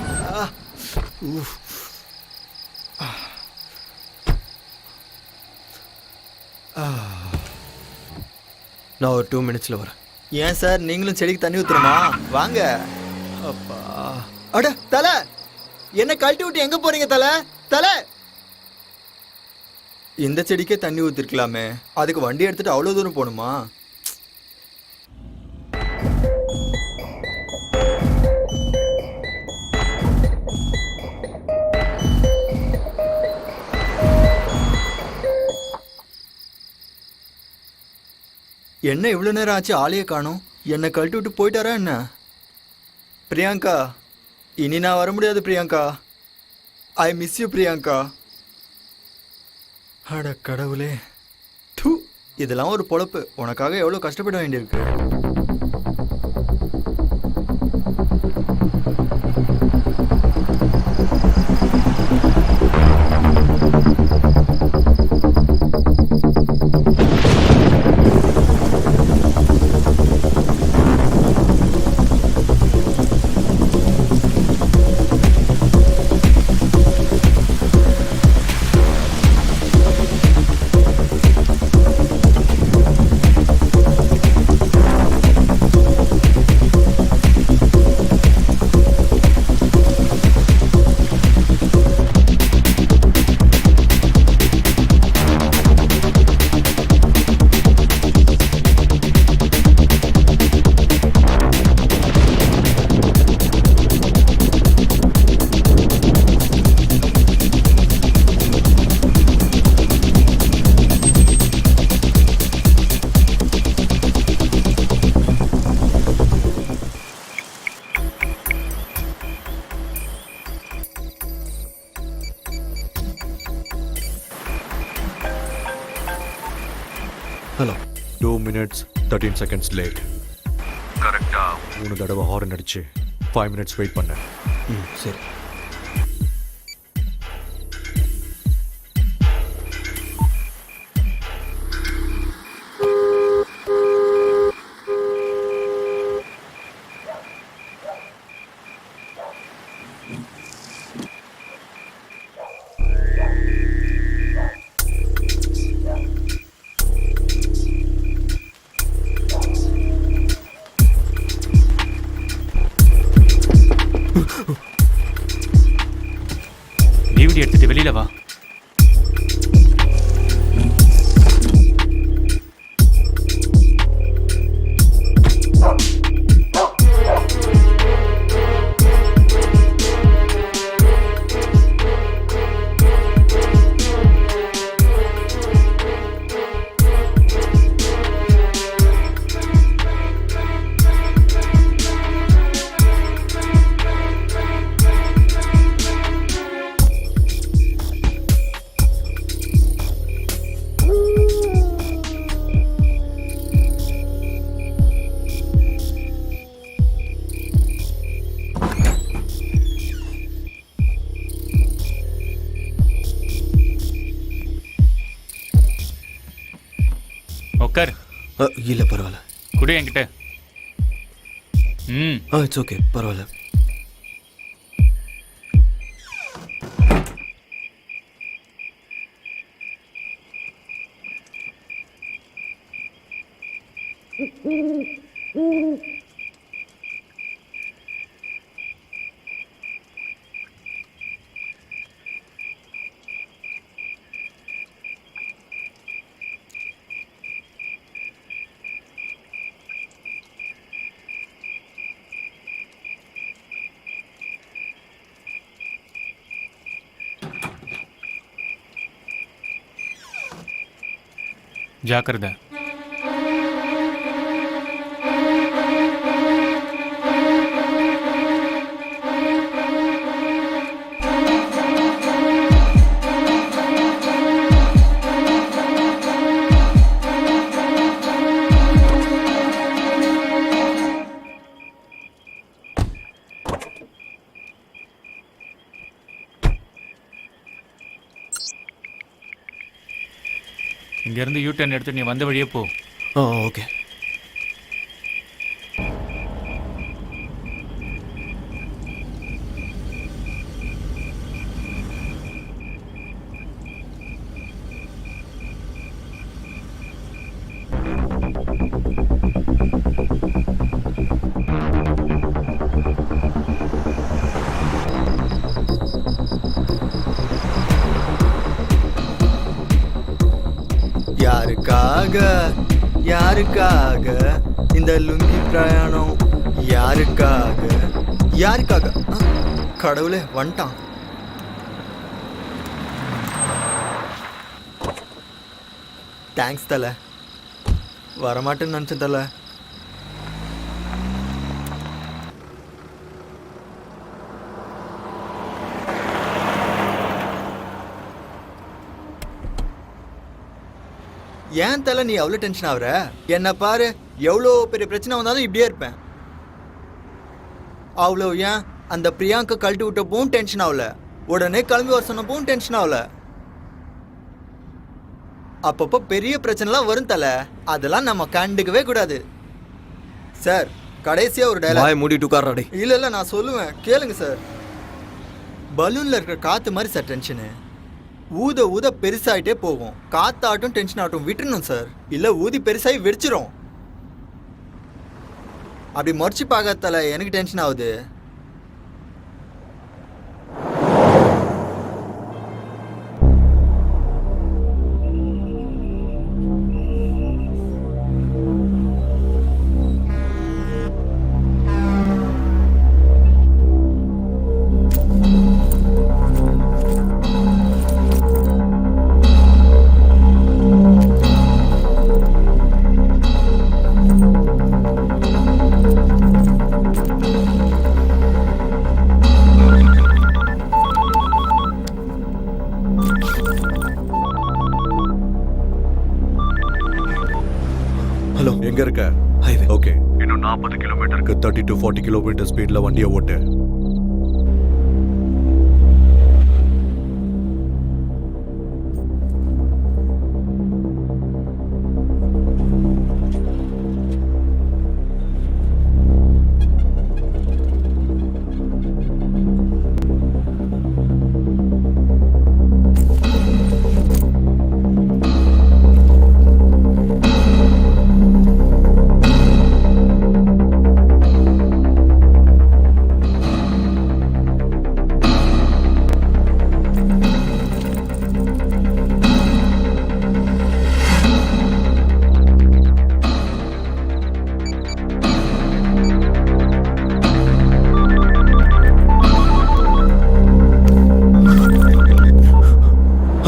A: நான் ஒரு 2 மினிட்ஸில் வரேன்.
D: ஏன் சார் நீங்களும் செடிக்கு தண்ணி ஊத்துறமா? வாங்க.
A: அப்பா,
D: அட தலை, என்ன கழட்டி விட்டு எங்க போறீங்க தலை? தலை, இந்த செடிக்கே தண்ணி ஊத்திருக்கலாமே, அதுக்கு வண்டி எடுத்துட்டு அவ்வளோ தூரம் போகணுமா? என்ன இவ்வளோ நேரம் ஆச்சு, ஆளையே காணோம். என்னை கழட்டி விட்டு போயிட்டாரா என்ன? பிரியங்கா, இனி நான் வர முடியாது Priyanka. I miss you Priyanka. அட கடவுளே, தூ, இதெல்லாம் ஒரு பொழப்பு. உனக்காக எவ்வளோ கஷ்டப்பட வேண்டியிருக்கு.
A: ஹலோ.
G: 2 minutes 13 seconds late. கரெக்டாக 3 தடவை ஹார்ன் அடிச்சு 5 minutes வெயிட் பண்ணேன்.
A: சரி.
F: டிவிடி எடுத்துட்டு வெளியில வா. உட்கார்.
A: இல்லை பரவாயில்ல.
F: குடு என்கிட்ட.
A: இட்ஸ் ஓகே, பரவாயில்ல.
F: ஜாக்கிரதை. இங்கேருந்து யூ-டர்ன் எடுத்து நீ வந்த வழியே போ.
A: ஓகே.
D: யாருக்காக இந்த லுங்கி பிரயாணம்? யாருக்காக யாருக்காக? கடவுளே வந்துட்டான். தேங்க்ஸ் தல. வரமாட்டேன்னு நினச்சேன் தல. ஏன் தல நீ அவ்வளோ டென்ஷன் ஆகுற? என்ன பாரு, எவ்வளோ பெரிய பிரச்சனை வந்தாலும் இப்படியே இருப்பேன். அவ்வளோ ஏன் அந்த பிரியாங்கா கழட்டி விட்டப்பவும் டென்ஷன் ஆகல, உடனே கிளம்பி வர சொன்னப்பவும் டென்ஷன் ஆகல. அப்பப்போ பெரிய பிரச்சனைலாம் வரும் தல, அதெல்லாம் நம்ம கண்டுக்கவே கூடாது. சார் கடைசியாக ஒரு டைலாக்.
A: வாய் மூடிட்டு உட்கார்றாடே.
D: இல்லை நான் சொல்லுவேன் கேளுங்க சார். பலூனில் இருக்கிற காற்று மாதிரி சார் டென்ஷனு. ஊத ஊத பெருசாகிட்டே போகும். காத்தாட்டும் டென்ஷன் ஆகட்டும் விட்டுணும் சார், இல்லை ஊதி பெருசாகி வெடிச்சிரும். அப்படி முறைச்சி பார்க்கறதால எனக்கு டென்ஷன் ஆகுது.
A: ஹலோ,
G: எங்க இருக்க?
A: ஹைவே.
G: ஓகே, இன்னும் 40 கிலோமீட்டருக்கு 30 to 40 கிலோமீட்டர் ஸ்பீட்ல வண்டியை ஓட்டு.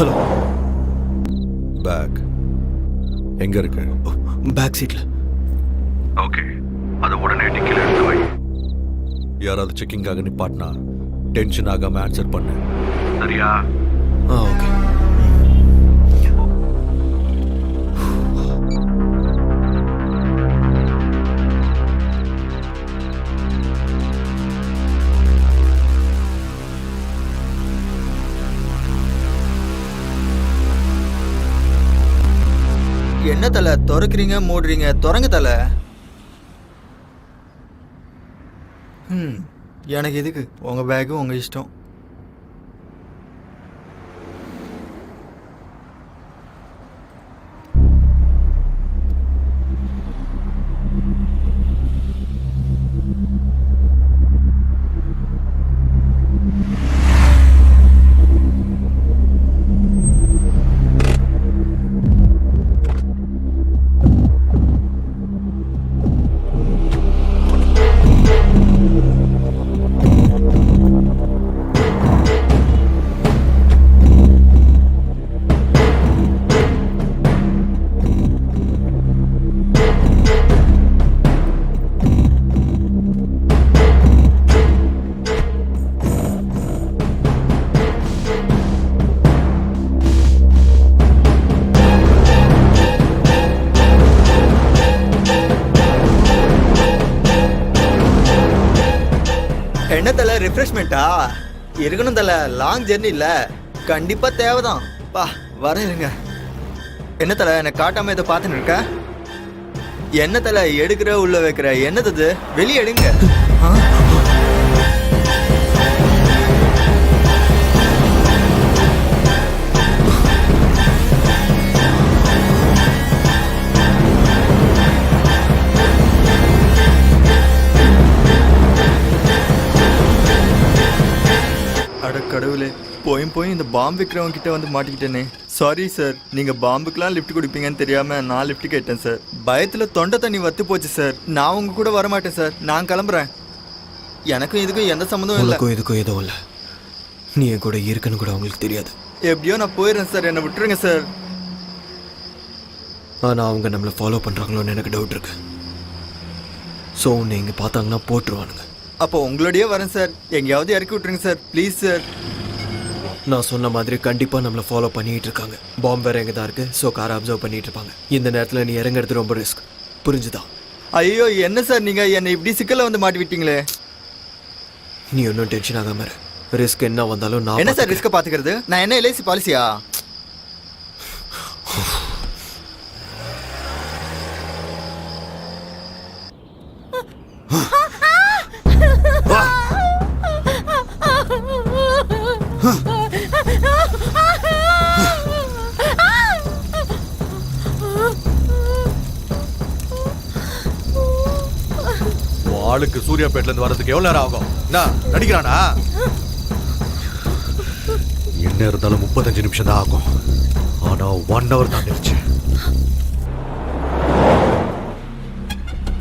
A: ஹலோ,
G: பேக் எங்க இருக்கு?
A: பேக் சீட்ல.
G: ஓகே, அதை உடனே டிக்கில எடுத்து வை. யாராவது செக்கிங்காக நிப்பாட்டினா டென்ஷன் ஆகாம ஆன்சர் பண்ணு, சரியா?
A: ஓகே.
D: என்ன தலை திறக்கிறீங்க மூடுறீங்க? திறங்க தலை. எனக்கு எதுக்கு உங்கள் பேக்கு உங்கள் இஷ்டம். என்ன தலை ரிஃப்ரெஷ்மெண்ட்டா? இருக்கணும் தலை, லாங் ஜெர்னி இல்லை, கண்டிப்பாக தேவைதான். பா வர இருங்க. என்ன தலை என்னை காட்டாமல் இதை பார்த்துன்னு இருக்க? என்ன தலை எடுக்கிற உள்ள வைக்கிற? என்னது வெளியே எடுங்க. அட கடவுளே, போய் இந்த பாம்பு விற்கிறவங்க கிட்ட வந்து மாட்டிக்கிட்டேனே. சாரி சார், நீங்க பாம்புக்கெல்லாம் லிஃப்ட் கொடுப்பீங்கன்னு தெரியாம நான் லிஃப்ட் கேட்டேன் சார். பயத்துல தொண்டை தண்ணி வத்து போச்சு சார். நான் உங்க கூட வரமாட்டேன் சார், நான் கிளம்புறேன். எனக்கும் இதுக்கும் எந்த சம்மந்தமும் இல்லை.
A: உனக்கும் இதுக்கும் எதுவும் இல்லை. நீ என் கூட இருக்குன்னு கூட அவங்களுக்கு தெரியாது.
D: எப்படியோ நான் போயிடுறேன் சார், என்னை விட்டுருங்க சார்.
A: ஆனால் அவங்க நம்மளை ஃபாலோ பண்ணுறாங்களோன்னு எனக்கு டவுட் இருக்கு. ஸோ உன்னை இங்கே பார்த்தாங்கன்னா போட்டுருவானுங்க.
D: அப்போ உங்களோடயே வரேன் சார், எங்கேயாவது இறக்கி விட்டுருங்க சார், ப்ளீஸ் சார்.
A: நான் சொன்ன மாதிரி கண்டிப்பாக நம்மளை ஃபாலோ பண்ணிகிட்டு இருக்காங்க. பாம்பு வேறு எங்கே தான் இருக்குது. ஸோ காரை அப்சர்வ் பண்ணிகிட்டு இருப்பாங்க. இந்த நேரத்தில் நீ இறங்குறது ரொம்ப ரிஸ்க், புரிஞ்சுதா?
D: ஐயோ என்ன சார் நீங்கள் என்னை இப்படி சிக்கலில் வந்து மாட்டி விட்டீங்களே.
A: நீ ஒன்றும் டென்ஷன் ஆகாம இரு. ரிஸ்க் என்ன வந்தாலும் நான்
D: என்ன சார் ரிஸ்க்கை பார்த்துக்கிறது? நான் என்ன எல்ஐசி பாலிசியா?
G: ஆளுக்கு சூர்யாபேட்ல இருந்து வரதுக்கு எவ்வளவு நேரம் ஆகும்? என்ன நடிக்கிறானா? என்ன இருந்தாலும் 35 நிமிஷம் தான் ஆகும். ஆனா 1 hour தான் நினைச்சு.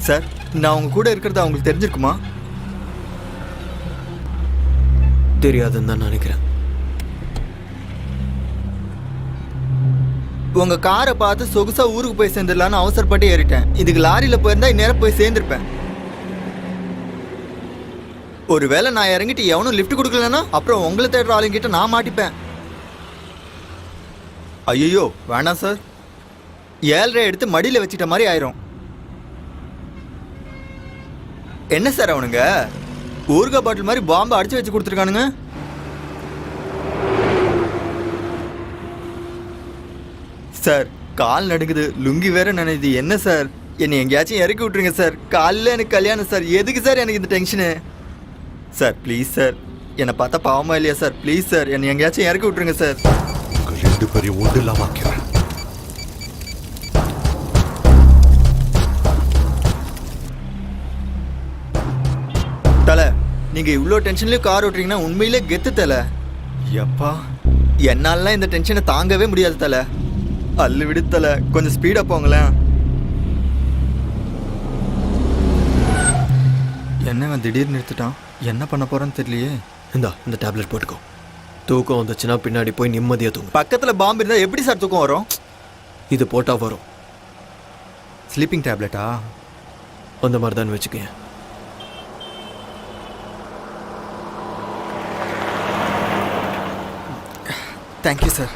D: சார், நான் உங்க கூட இருக்கிறது அவங்களுக்கு தெரிஞ்சிருக்குமா?
A: தெரியாதுன்னு தான் நினைக்கிறேன்.
D: உங்க காரை பார்த்து சொகுசா ஊருக்கு போய் சேர்ந்துடலான்னு அவசரப்பட்டு ஏறிட்டேன். இதுக்கு லாரியில போயிருந்தா இந்நேரம் போய் சேர்ந்திருப்பேன். ஒருவேளை நான் இறங்கிட்டு எவனும் லிஃப்ட் கொடுக்கலன்னா அப்புறம் உங்களை தேடுற ஆளுங்கிட்ட நான் மாட்டிப்பேன். ஐயோ வேணாம் சார், 7.5 எடுத்து மடியில் வச்சிட்ட மாதிரி ஆயிரும். என்ன சார் அவனுங்க ஊறுகாய் பாட்டில் மாதிரி பாம்பு அடிச்சு வச்சு கொடுத்துருக்கானுங்க. சார் கால் நடுங்குது, லுங்கி வேற நினைது. என்ன சார், என்னை எங்கேயாச்சும் இறக்கி விட்டுருங்க சார். காலையில் எனக்கு கல்யாணம் சார், எதுக்கு சார் எனக்கு இந்த டென்ஷனு? சார் ப்ளீஸ் சார், என்னை பார்த்தா பாவமா இல்லையா சார்? ப்ளீஸ் சார், என்னை எங்கேயாச்சும் இறக்கி விட்டுருங்க சார்.
G: உங்கள் 2 பேரையும் ஒன்று இல்லாம ஆக்கிறேன்.
D: தலை, நீங்கள் இவ்வளோ டென்ஷன்லேயும் கார் ஓட்டுறீங்கன்னா உண்மையிலே கெத்து தலை. எப்பா, என்னாலலாம் இந்த டென்ஷனை தாங்கவே முடியாது தலை. அள்ளு விடு தலை, கொஞ்சம் ஸ்பீடாக போங்களேன். என்னவன் திடீர்னு நிறுத்திட்டான், என்ன பண்ண போறான்னு தெரியலையே.
A: இந்த டேப்லெட் போட்டுக்கோ. தூக்கம் வந்துச்சுன்னா பின்னாடி போய் நிம்மதியாக தூங்கும்.
D: பக்கத்தில் பாம்பு இருந்தால் எப்படி சார் தூக்கம் வரும்?
A: இது போட்டால் வரும்.
D: ஸ்லீப்பிங் டேப்லெட்டா?
A: அந்த மாதிரி தான் வச்சுக்கேன்.
D: Thank you sir.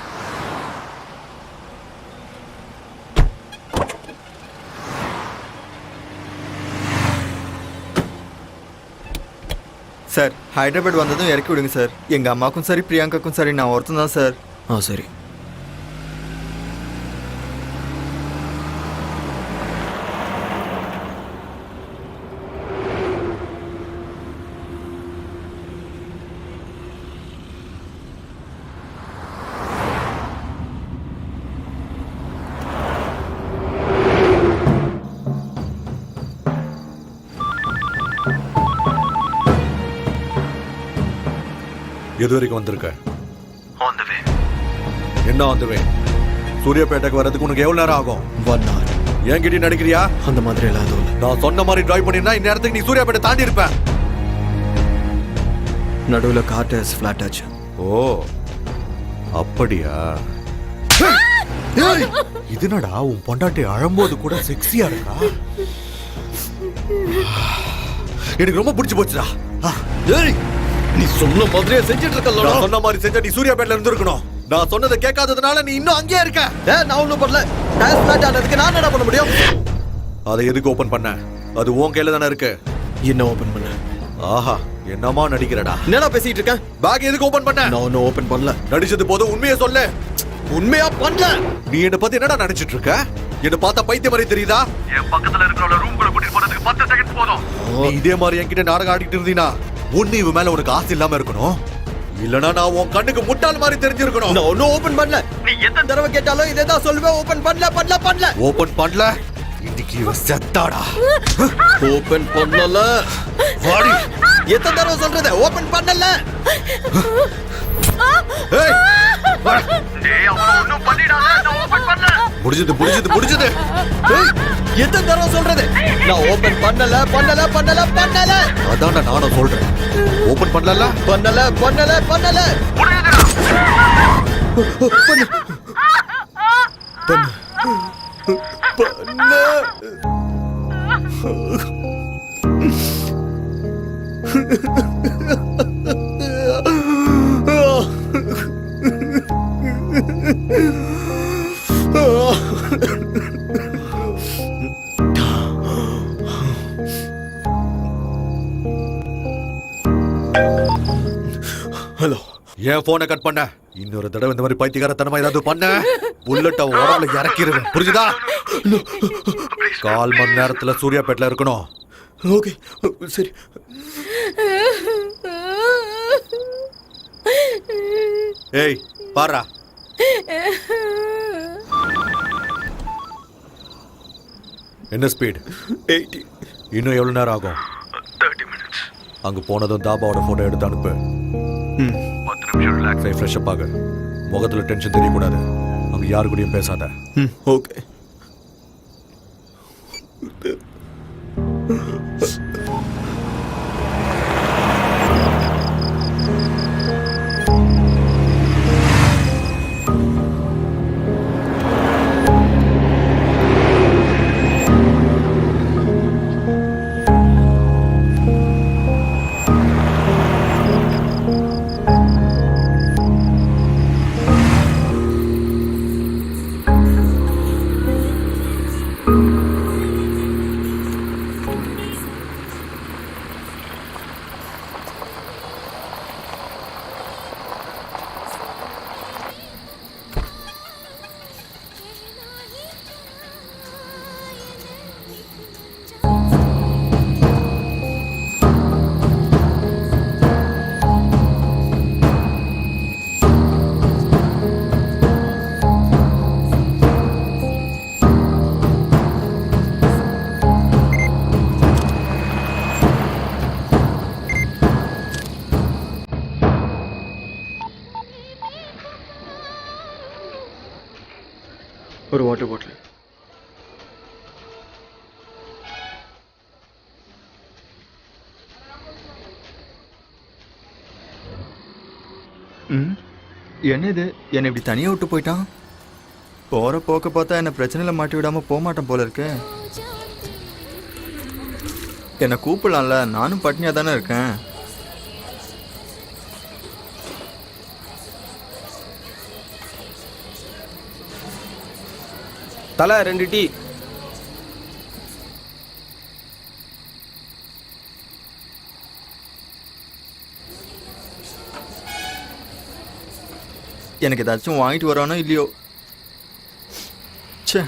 D: சார் ஹைதராபாத் வந்ததும் இறக்கி விடுங்க சார். எங்கள் அம்மாவுக்கும் சரி பிரியாங்காக்கும் சரி நான் ஒருத்தன் தான் சார்.
A: சரி.
G: எது வரைக்கும் வந்திருக்க? என்ன வந்துவே? சூர்யாபேட்டைக்கு வர்றதுக்கு உனக்கு எவ்வளவு நேரம் ஆகும்?
A: 1 hour.
G: என்கிட்ட நடிக்கிறியா?
A: அந்த மாதிரி எல்லாம் எதுவும் இல்லை.
G: நான் சொன்ன மாதிரி டிரைவ் பண்ணிருந்தா இந்த நேரத்துக்கு நீ சூர்யாபேட்டை தாண்டி இருப்ப.
A: நடுவில் கார் டயர்ஸ் ஃப்ளாட் ஆச்சு.
G: ஓ அப்படியா? இதுனடா உன் பொண்டாட்டி அழும்போது கூட செக்ஸியா இருக்கா? எனக்கு ரொம்ப பிடிச்சு போச்சுடா.
A: நீ சொன்ன மாதிரியே செஞ்சுட்டு இருக்கல.
G: நான் சொன்ன மாதிரி செஞ்சா நீ சூர்யாபேட்ல இருந்திருக்கணும். நான் சொன்னதை கேட்காததுனால நீ இன்னும் அங்கேயே இருக்க.
A: நான் ஒன்றும் பண்ணல. டயர் ஃப்ளாட் ஆனதுக்கு நான் என்ன பண்ண முடியும்?
G: அதை எதுக்கு ஓபன் பண்ண? அது உன் கையில தானே இருக்கு.
A: என்ன ஓபன் பண்ண?
G: ஆஹா என்னமா நடிக்கிறடா?
A: என்னடா பேசிட்டு இருக்க?
G: பேக் எதுக்கு ஓபன் பண்ண?
A: நான் ஒன்றும் ஓபன் பண்ணல.
G: நடிச்சது போதும், உண்மையை சொல்லு.
A: உண்மையா பண்ணல.
G: நீ என்ன பத்தி என்னடா நினைச்சிட்டு இருக்க? என்ன பார்த்தா பைத்தியம் மாதிரி தெரியுதா? என் பக்கத்துல இருக்கிறவள ரூம்குள்ள கூட்டிட்டு போறதுக்கு 10 செகண்ட்ஸ் போதும். நீ இதே மாதிரி என்கிட்ட நாடகம் ஆடிட்டு இருந்தீனா ஒண்ணு இவ மேல உனக்கு ஆசை இல்லாம இருக்கணும், இல்லனா நான் உன் கண்ணுக்கு முட்டாள் மாதிரி தெரிஞ்சிருக்கணும்.
A: நான் ஒன்றும் ஓபன் பண்ணல. நீ எத்தனை தடவை கேட்டாலும் இதே தான் சொல்லுவேன். ஓபன் பண்ணல.
G: ஓபன் பண்ணல? இன்னைக்கு இவ செத்தாடா.
A: ஓபன் பண்ணல.
G: வாடி.
A: எத்தனை தடவை சொல்றது? ஓபன் பண்ணல.
G: ஏய், வா. முடிஞ்சது முடிஞ்சது முடிஞ்சது.
A: ஏய், எத்தனை தடவை சொல்றது? நான் ஓபன் பண்ணல பண்ணல பண்ணல பண்ணல
G: அதான்டா நானும் சொல்றேன். ஓபன் பண்ணல.
A: பண்ணல பண்ணல பண்ணல. பண்ணு. பண்ண.
G: ஹலோ, ஏன் போனை கட் பண்ண? இன்னொரு தடவை இந்த மாதிரி பைத்தியக்காரத்தனமா ஏதாவது பண்ண புல்லட்ட உடம்புல இறக்கிடுவேன். புரிஞ்சுதா? 1/4 மணி நேரத்துல சூர்யாபேட்ல இருக்கணும்.
A: ஓகே சரி.
G: ஏய் பாரா. என்ன ஸ்பீட்?
A: 80.
G: இன்னும் எவ்வளவு நேரம் ஆகும்?
A: 30 minutes.
G: அங்க போனதும் தாபாவோட போட்டோ எடுத்து அனுப்பு.
A: 10 நிமிஷம் ரிலாக்ஸ்.
G: ஃப்ரெஷ்அப் ஆகு. முகத்துல டென்ஷன் தெரியக்கூடாது. அங்க யாரு கூடயும் பேசாத.
A: ஓகே. ஒரு வாட்டர் பாட்டில்.
D: என்ன இது? என்னை இப்படி தனியாக விட்டு போயிட்டான். போகிற போக்க பார்த்தா என்னை பிரச்சனையில் மாட்டி விடாமல் போக மாட்டேன் போல இருக்கு. என்னை கூப்பிடலாம்ல, நானும் பட்னியாக தானே இருக்கேன்.
H: தலை 2 டீ.
D: எனக்கு ஏதாச்சும் வாங்கிட்டு வரானோ இல்லையோ. ச்சே.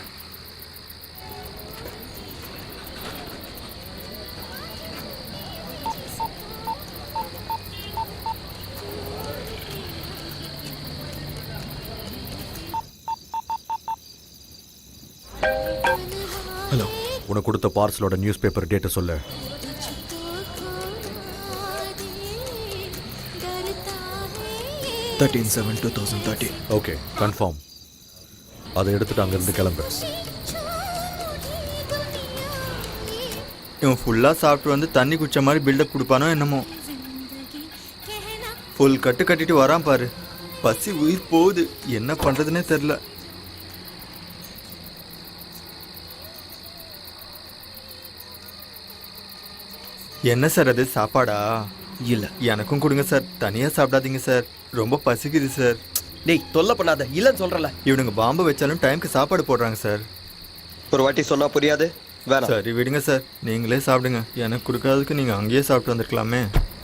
A: ஹலோ,
G: உனக்கு கொடுத்த பார்சலோட நியூஸ் பேப்பர் டேட்டை சொல்லு.
A: 13/7/2013.
G: Okay, confirm. அதை எடுத்துட்டு அங்கிருந்து கிளம்பு.
D: இவன் ஃபுல்லாக சாப்பிட்டு வந்து தண்ணி குடிச்ச மாதிரி பில்டப் கொடுப்பானோ என்னமோ. ஃபுல் கட்டு கட்டிட்டு வரான் பாரு. பசி உயிர் போகுது. என்ன பண்ணுறதுனே தெரில. என்ன சார் அது? சாப்பாடா?
A: இல்ல.
D: எனக்கும் கொடுங்க சார். தனியாக சாப்பிடாதீங்க சார். ரொம்ப பசிக்குது சார்.
I: டேய் தொல்லை பண்ணாத, இல்லைன்னு சொல்றல.
D: இவனுங்க பாம்பு வச்சாலும் டைமுக்கு சாப்பாடு போடுறாங்க சார்.
I: ஒரு வாட்டி சொன்னா புரியாது, வேணாம்.
D: சரி விடுங்க சார், நீங்களே சாப்பிடுங்க. எனக்கு கொடுக்காததுக்கு நீங்கள் அங்கேயே சாப்பிட்டு வந்திருக்கலாமே.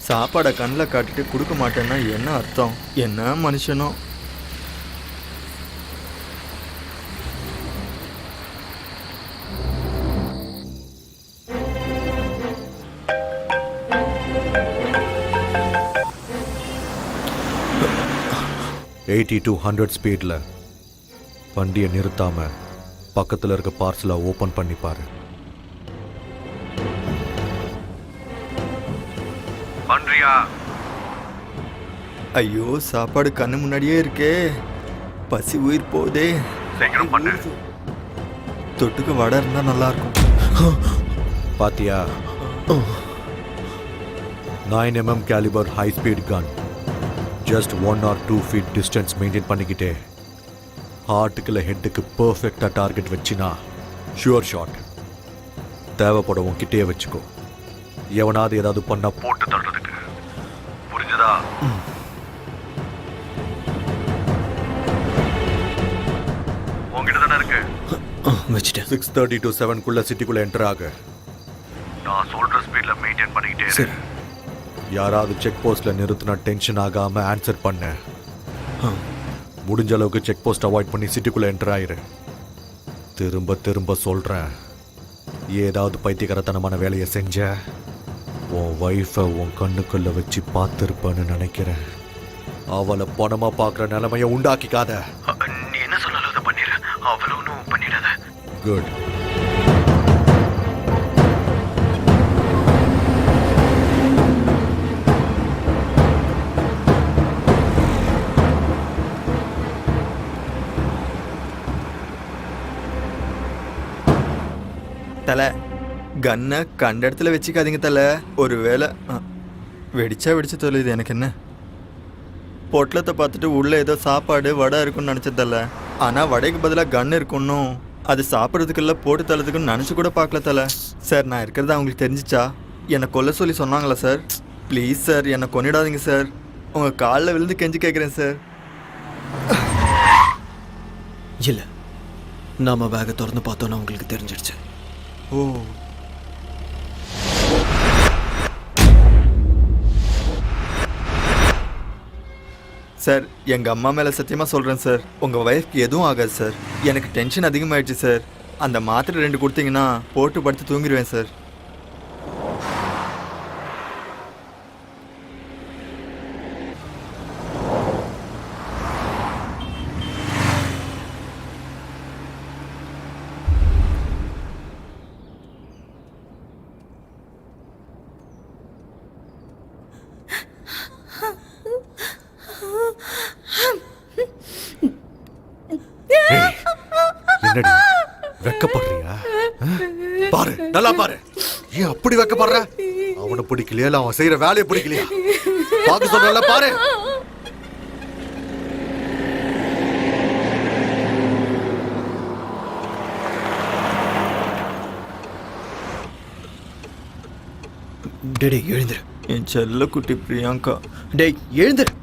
D: சாப்பாடை கண்ணில் காட்டிட்டு கொடுக்க மாட்டேன்னா என்ன அர்த்தம்? என்ன மனுஷனோ.
G: எயிட்டி to 100 ஸ்பீடில் வண்டியை நிறுத்தாம பக்கத்தில் இருக்க பார்சலை ஓப்பன் பண்ணி பாரு. பண்றியா?
D: ஐயோ சாப்பாடு கண்ணு முன்னாடியே இருக்கே, பசி உயிர் போதே.
G: சீக்கிரம் பண்ணு.
D: தொட்டுக்கு வடை இருந்தா நல்லா இருக்கும்.
G: பாத்தியா? 9mm caliber high speed gun. Just 1 or 2 feet distance maintain பண்ணிக்கிட்டே ஹார்ட்டுக்குள்ள ஹெட்டுக்கு பர்ஃபெக்டா டார்கெட் வச்சினா ஷுவர் ஷாட். தேவைப்படும் உன்கிட்டே வச்சுக்கோ. எவனாவது ஏதாவது பண்ணா போட்டு தள்ளுறதுக்கு. புரிஞ்சதா? உன்கிட்ட தானே இருக்கு.
A: வச்சுட்டேன்.
G: 6:30 to 7 குள்ள சிட்டிக்குள்ள என்டர் ஆகு. நான் சொல்ற ஸ்பீட்ல மெயின்டைன் பண்ணிக்கிட்டே இரு. யாராவது செக் போஸ்ட்ல நிறுத்தினா டென்ஷன் ஆகாம ஆன்சர் பண்ண. முடிஞ்ச அளவுக்கு செக் போஸ்ட் அவாய்ட் பண்ணி சிட்டிக்குள்ள என்டர் ஆயிரு. திரும்ப திரும்ப சொல்றேன், ஏதாவது பைத்தியக்காரத்தனமான வேலையை செஞ்ச உன் ஒய்ஃபை உன் கண்ணுக்குள்ள வச்சு பார்த்துருப்பேன்னு நினைக்கிறேன். அவளை பணமா பார்க்குற நிலைமையை உண்டாக்கிக்காத.
A: நீ என்ன சொன்னாலும் அதை பண்ணிடு. அவ்வளோ ஒன்றும் பண்ணிடாத.
G: குட்.
D: தலை கன்னை கண்ட இடத்துல வச்சுக்காதீங்க தலை. ஒரு வேளை வெடிச்சா தொலையுது. எனக்கு என்ன, பொட்டலத்தை பார்த்துட்டு உள்ளே ஏதோ சாப்பாடு வடை இருக்குன்னு நினச்ச தலை. ஆனால் வடைக்கு பதிலாக கன் இருக்குன்னும் அது சாப்பிட்றதுக்குள்ள போட்டு தள்ளதுக்குன்னு நினச்சி கூட பார்க்கல தலை. சார் நான் இருக்கிறதா அவங்களுக்கு தெரிஞ்சிச்சா என்னை கொல்ல சொல்லி சொன்னாங்களா சார்? ப்ளீஸ் சார் என்னை கொன்னிடாதீங்க சார். உங்கள் காலில் விழுந்து கெஞ்சி கேட்குறேன் சார்.
A: இல்லை, நாம பேகை திறந்து பார்த்தோன்னா உங்களுக்கு தெரிஞ்சிடுச்சு.
D: ஓ சார், எங்கள் அம்மா மேலே சத்தியமாக சொல்கிறேன் சார், உங்கள் ஒய்ஃப்க்கு எதுவும் ஆகாது சார். எனக்கு டென்ஷன் அதிகமாகிடுச்சு சார். அந்த மாத்திரை 2 கொடுத்தீங்கன்னா போட்டு படுத்து தூங்கிடுவேன் சார்.
G: என்னடி வெக்கப்படுறியா? பாரு, நல்லா பாரு. ஏன் அப்படி வெக்கப்படுற? அவனை பிடிக்கலையா இல்ல அவன் செய்யற வேலையை பிடிக்கலையா? பாக்க சொல்றல பாரு.
A: டேய் எழுந்துரு.
D: என் செல்ல குட்டி பிரியங்கா.
A: டேய் எழுந்துரு.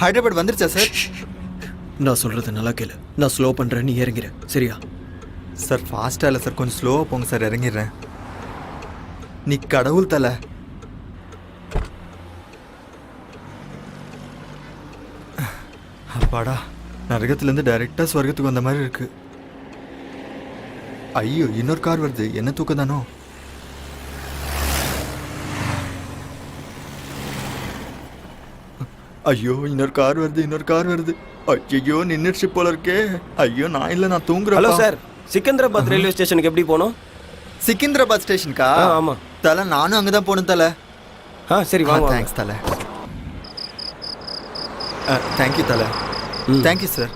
D: ஹைதராபாத் வந்துருச்சா சார்?
A: நான் சொல்றது நல்லா கேளு. நான் ஸ்லோ பண்றேன், நீ இறங்கிற சரியா?
D: சார் ஃபாஸ்ட்டாக இல்லை சார், கொஞ்சம் ஸ்லோவாக போங்க சார். இறங்கிடுறேன். நீ கடவுள் தலை. அப்பாடா, நரகத்துலேருந்து டைரெக்டாக ஸ்வர்க்கத்துக்கு வந்த மாதிரி இருக்கு. ஐயோ இன்னொரு கார் வருது. என்ன தூக்கம் தானோ? ஐயோ இன்னொரு கார் வருது. ஐயோ நின்றுச்சு போல இருக்கே. ஐயோ நான் இல்லை, நான் தூங்குறேன்.
H: ஹலோ சார், சிக்கந்தராபாத் ரயில்வே ஸ்டேஷனுக்கு எப்படி போகணும்?
D: சிக்கந்தராபாத் ஸ்டேஷனுக்கா?
H: ஆமாம்
D: தலை, நானும் அங்கே தான் போகணும் தலை.
H: சரி வாங்க.
D: தேங்க்ஸ் தலை. தேங்க்யூ தலை. Thank you sir.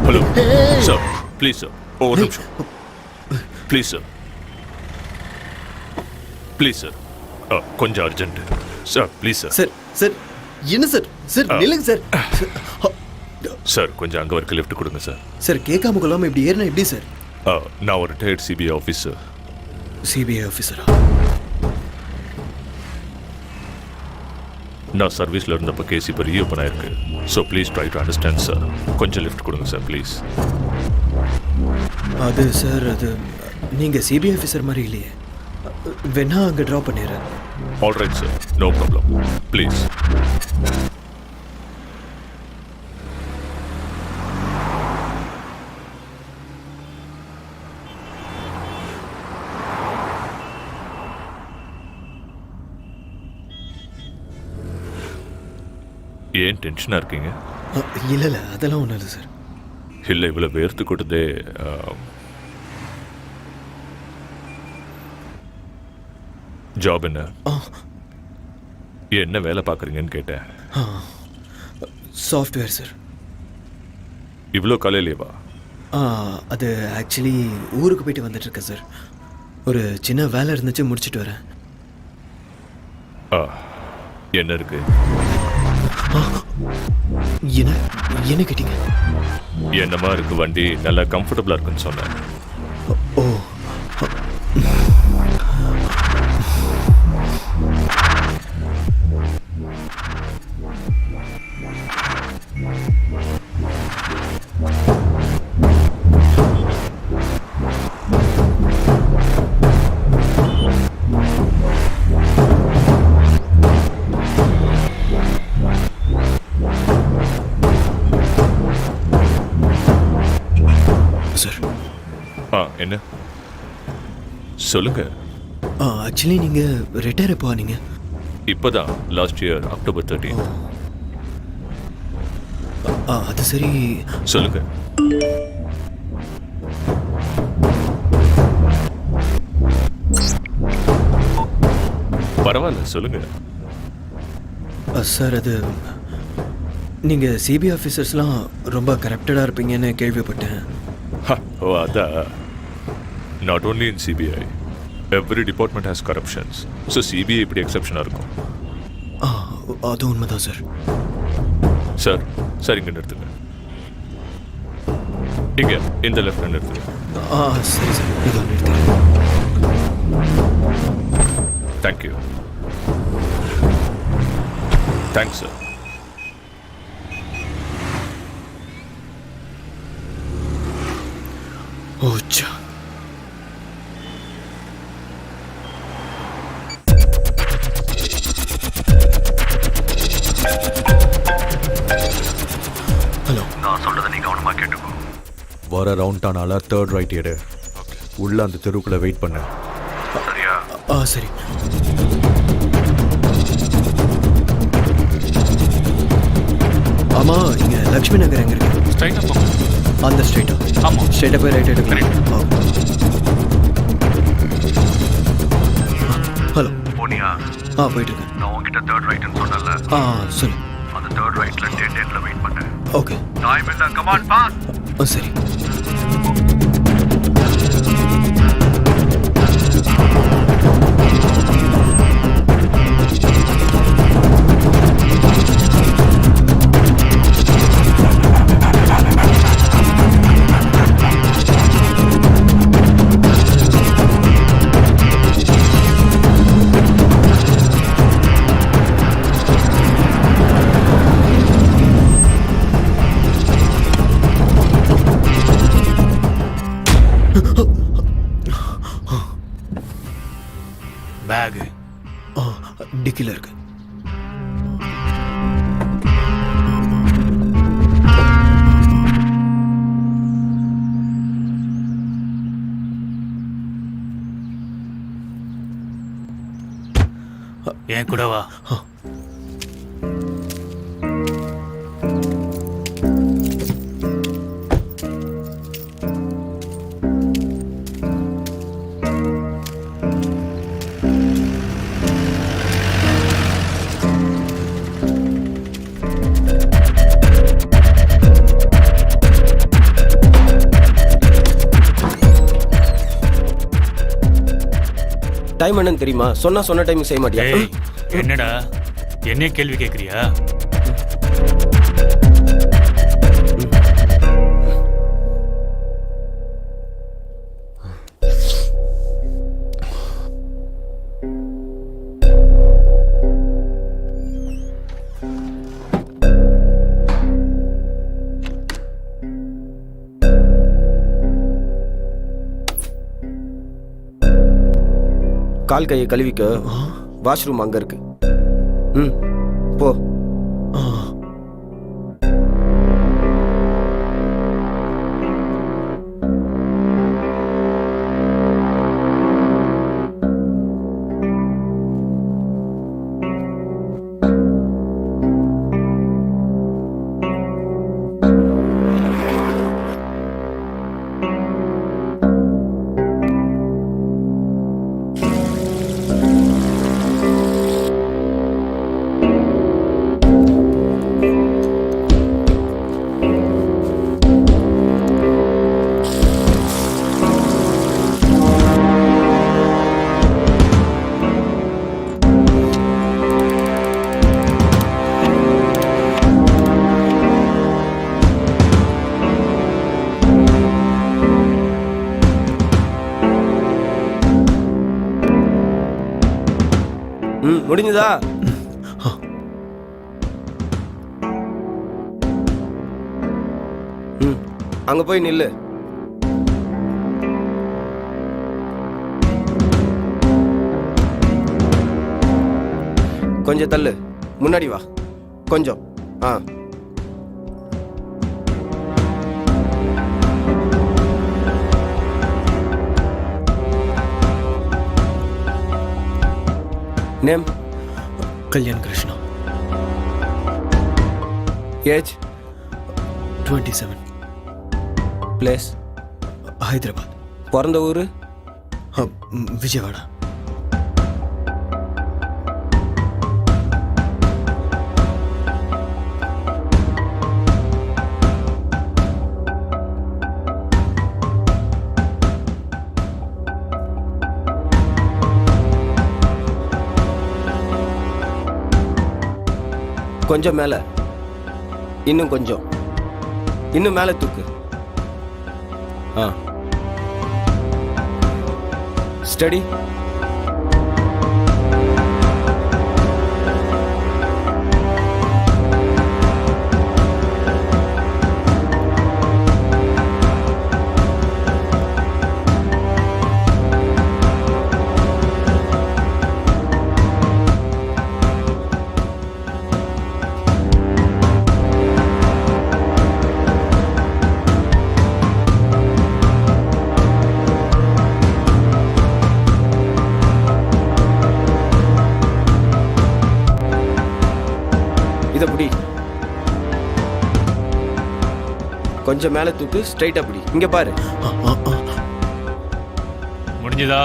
J: Hello sir, please sir, ஒரு நிமிஷம் ப்ளீஸ் சார், ப்ளீஸ் சார், கொஞ்சம் urgent sir, please sir.
A: Sir sir என்ன சார்? சார் நில்லுங்க சார்.
J: சார் கொஞ்சம் அங்கே வரைக்கும் லிஃப்ட் கொடுங்க சார்.
A: சார் கேட்காம கொள்ளாமல் இப்படி ஏறினா எப்படி சார்?
J: நான் ஒரு ரிட்டையர்ட் சிபிஐ ஆஃபீஸர்.
A: சிபிஐ ஆஃபீஸரா?
J: நான் சர்வீஸில் இருந்தப்போ கேஸ் இப்போ ரீஓப்பன் ஆயிருக்கு. So please try to understand sir. கொஞ்சம் லிஃப்ட் கொடுங்க சார் ப்ளீஸ்.
A: அது சார், அது நீங்கள் சிபிஐ ஆஃபீஸர் மாதிரி இல்லையே. வேணா அங்கே ட்ராப் பண்ணிடுறேன்.
J: Alright sir, no problem, please. ஏன் டென்ஷனாக இருக்கீங்க?
A: இல்லை இல்லை, அதெல்லாம் ஒன்றும் இல்லை சார்.
J: இல்லை, இவ்வளோ வேர்த்து கொட்டுதே. ஜாப் என்ன? என்ன வேலை பார்க்குறீங்கன்னு கேட்டேன்.
A: Software sir.
J: இவ்வளோ காலையிலேவா?
A: அது ஆக்சுவலி ஊருக்கு போயிட்டு வந்துட்டுருக்கேன் சார். ஒரு சின்ன வேலை இருந்துச்சு, முடிச்சுட்டு வரேன்.
J: என்ன இருக்கு?
A: என்ன கேட்டீங்க?
J: என்னமா இருக்கு வண்டி? நல்லா கம்ஃபர்டபுளா இருக்குன்னு சொன்னேன்.
A: ஓ, சார்.
J: என்ன சொல்லுங்க.
A: ஆக்சுவலி நீங்கள் ரிட்டையர் எப்போ ஆனீங்க?
J: இப்போதான் லாஸ்ட் இயர் October 13.
A: அது சரி.
J: சொல்லுங்க. பரவாயில்ல, சொல்லுங்க.
A: சார், அது நீங்கள் சிபிஐ ஆஃபீஸர்ஸ்லாம் ரொம்ப கரப்டடாக இருப்பீங்கன்னு கேள்விப்பட்டேன்.
J: ஓ, அதான். Not only in CBI, every department has corruptions. So CBI இப்படி எக்ஸப்ஷனாக இருக்கும்.
A: அது உண்மைதான் சார்.
J: சார், சார் இங்கே நிறுத்துங்க. இங்கே இந்த லெஃப்ட் நிறுத்துங்க.
A: சரி சார், இதோ நிறுத்துங்க.
J: தேங்க்யூ. Thanks sir.
A: ஓச்சா. ஹலோ.
G: நான் சொல்றதை நீ கவனமா கேட்டுக்கோ. வர ரவுண்ட் ஆனால தேர்ட் ரைட் எடு. உள்ள அந்த தெருவுக்குள்ள வெயிட் பண்ணு. சரியா?
A: சரி. ஆமா, இங்க லக்ஷ்மி நகர் எங்க இருக்கு?
F: ஸ்ட்ரைட்டா போங்க.
A: அந்த ஸ்ட்ரைட்டா?
F: ஆமா.
A: ஸ்ட்ரைட்டா போய் ரைட் எடுக்கலாம். ஹலோ.
G: போனியா?
A: போயிட்டு இருக்கேன்.
G: நான் உன்கிட்ட தேர்ட் ரைட்னு சொன்னல.
A: சொல்லு.
G: அந்த தேர்ட் ரைட்ல டெட் எண்ட்ல வெயிட் பண்ணு.
A: ஓகே.
G: டைம் இல்ல, கம் ஆன் பாஸ்.
A: சரி.
F: பேக்
A: டிக்கில இருக்கு.
F: என் கூட வா.
H: டைம் என்னன்னு தெரியுமா? சொன்ன டைம் செய்ய மாட்டியா?
F: ஏய், என்னடா என்ன கேள்வி கேட்குறியா?
H: கால் கையை கழுவிக்க வாஷ்ரூம் அங்க இருக்கு. ம் போ.
A: ஆ.
H: ம் முடிஞ்சதா? ம் அங்க போய் நில்லு. கொஞ்சம் தள்ளு, முன்னாடி வா கொஞ்சம். ஆ name?
A: Kalyan Krishna.
H: Age?
A: 27.
H: Place?
A: Hyderabad.
H: பிறந்த ஊர்?
A: விஜயவாடா.
H: கொஞ்சம் மேல, இன்னும் கொஞ்சம், இன்னும் மேல தூக்கு. ஆ ஸ்டடி. இத புடி. கொஞ்சம் மேல தூக்கு, ஸ்ட்ரைட்டா புடி. இங்க பாரு.
F: முடிஞ்சதா?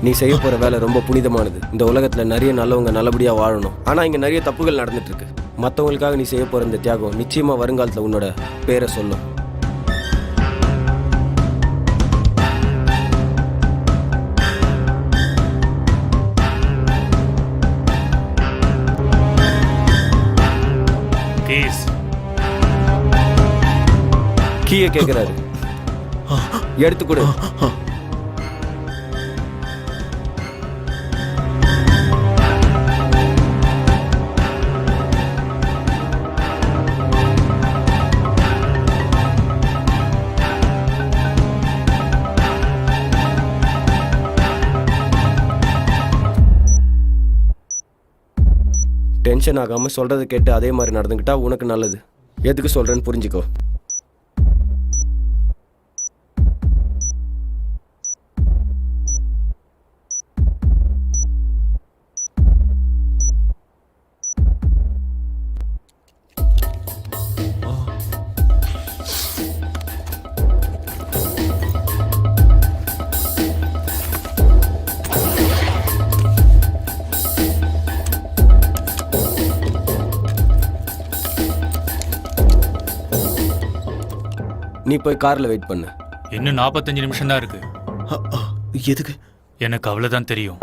H: நீ செய்ய போற வேலை ரொம்ப புனிதமானது. இந்த உலகத்துல நிறைய நல்லவங்க நல்லபடியா வாழணும். ஆனா இங்க நிறைய தப்புகள் நடந்துட்டு இருக்கு. மத்தவங்களுக்காக நீ செய்ய போற இந்த தியாகம் நிச்சயமா வருங்காலத்துல உன்னோட பேரை சொல்லும்.
F: கேஸ்
H: கீயை கேக்குறாரு, எடுத்து கொடு. டென்ஷன் ஆகாம சொல்றதை கேட்டு அதே மாதிரி நடந்துக்கிட்டா உனக்கு நல்லது. எதுக்கு சொல்றேன்னு புரிஞ்சுக்கோ. நீ போய் கார்ல வெயிட் பண்ணு.
F: இன்னும் 45 நிமிஷம் தான் இருக்கு.
A: எதுக்கு?
F: எனக்கு அவ்வளவுதான் தெரியும்.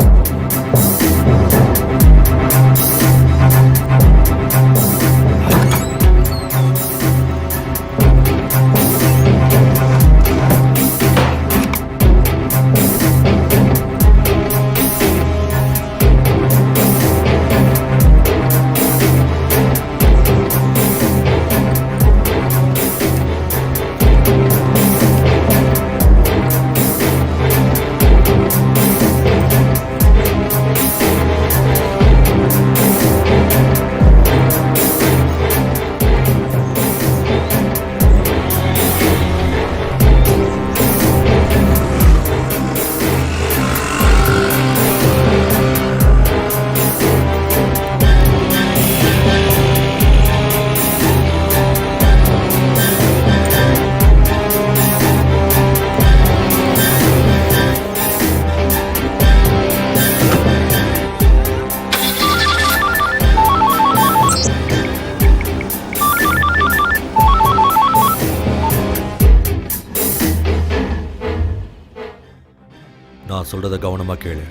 G: நான் சொல்கிறத கவனமாக கேளு.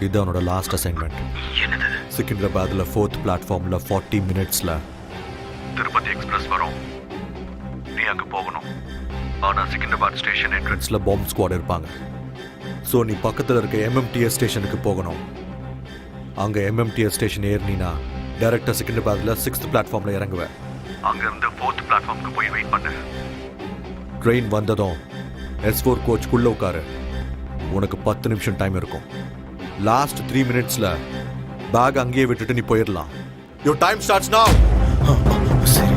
G: இது அவனோட லாஸ்ட் அசைன்மெண்ட். சிக்கிந்திராபாத்தில் 4th பிளாட்ஃபார்மில் 40 மினிட்ஸில் திருப்பதி எக்ஸ்பிரஸ் வரும். நீ அங்கே போகணும். ஆனால் சிக்கிந்திராபாத் ஸ்டேஷன் என்ட்ரன்ஸில் பாம்பு ஸ்குவாட் இருப்பாங்க. ஸோ நீ பக்கத்தில் இருக்க எம்எம்டிஎஸ் ஸ்டேஷனுக்கு போகணும். அங்கே எம்எம்டிஎஸ் ஸ்டேஷன் ஏறினா டைரக்டாக சிக்கிந்திராபாத்தில் 6th பிளாட்ஃபார்மில் இறங்குவேன். அங்கேருந்து 4th பிளாட்ஃபார்முக்கு போய் வெயிட் பண்ணு. ட்ரெயின் வந்ததும் S4 கோச்சுக்குள்ளே உட்காரு. உனக்கு 10 நிமிஷம் டைம் இருக்கும். லாஸ்ட் 3 மினிட்ஸில் பேக் அங்கேயே விட்டுட்டு நீ போயிடலாம். Your time starts now.
A: சரி.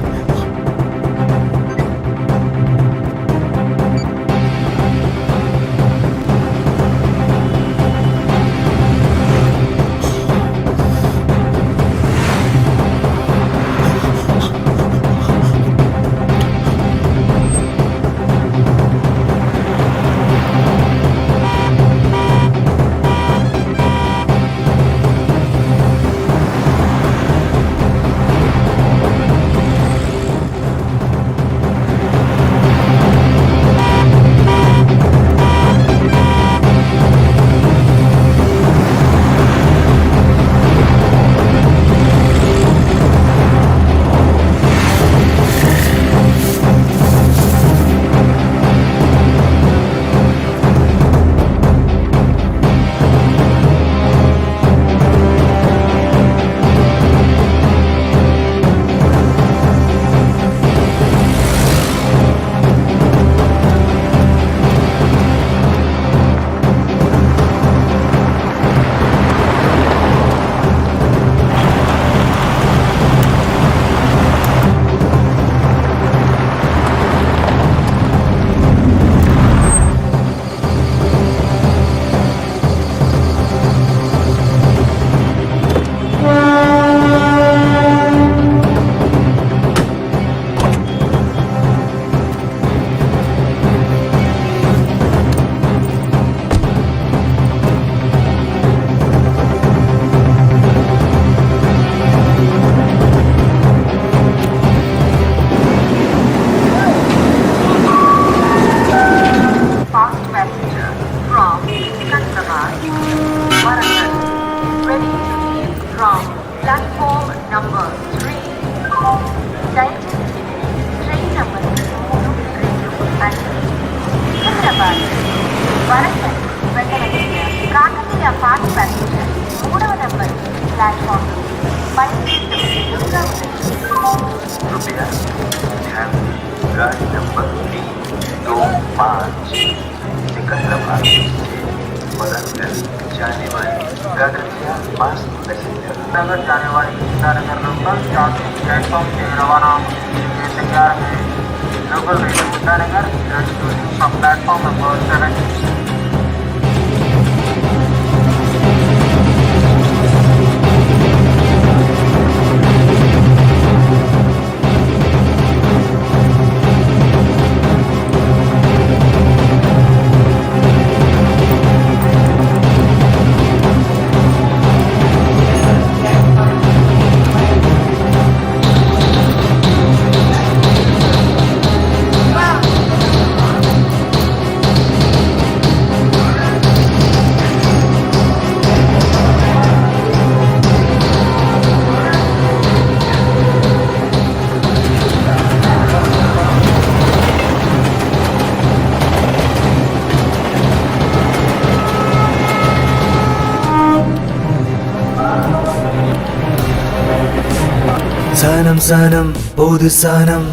K: சனம் சனம் பொது சனம்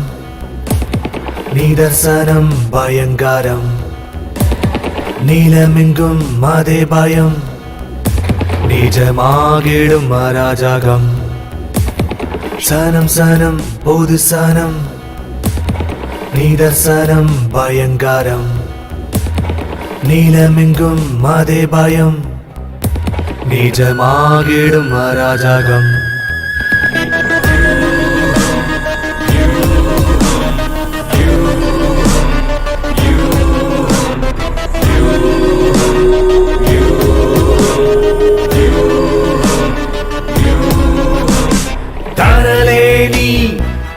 K: நிதர்சனம் பயங்காரம் நீலமெங்கும் மாதே பயம் நிஜமாகிடும் அராஜகம். சனம் சனம் பொது சனம் நிதர்சனம் பயங்காரம் நீலமெங்கும் மாதே பயம் நிஜமாகிடும் அராஜகம்.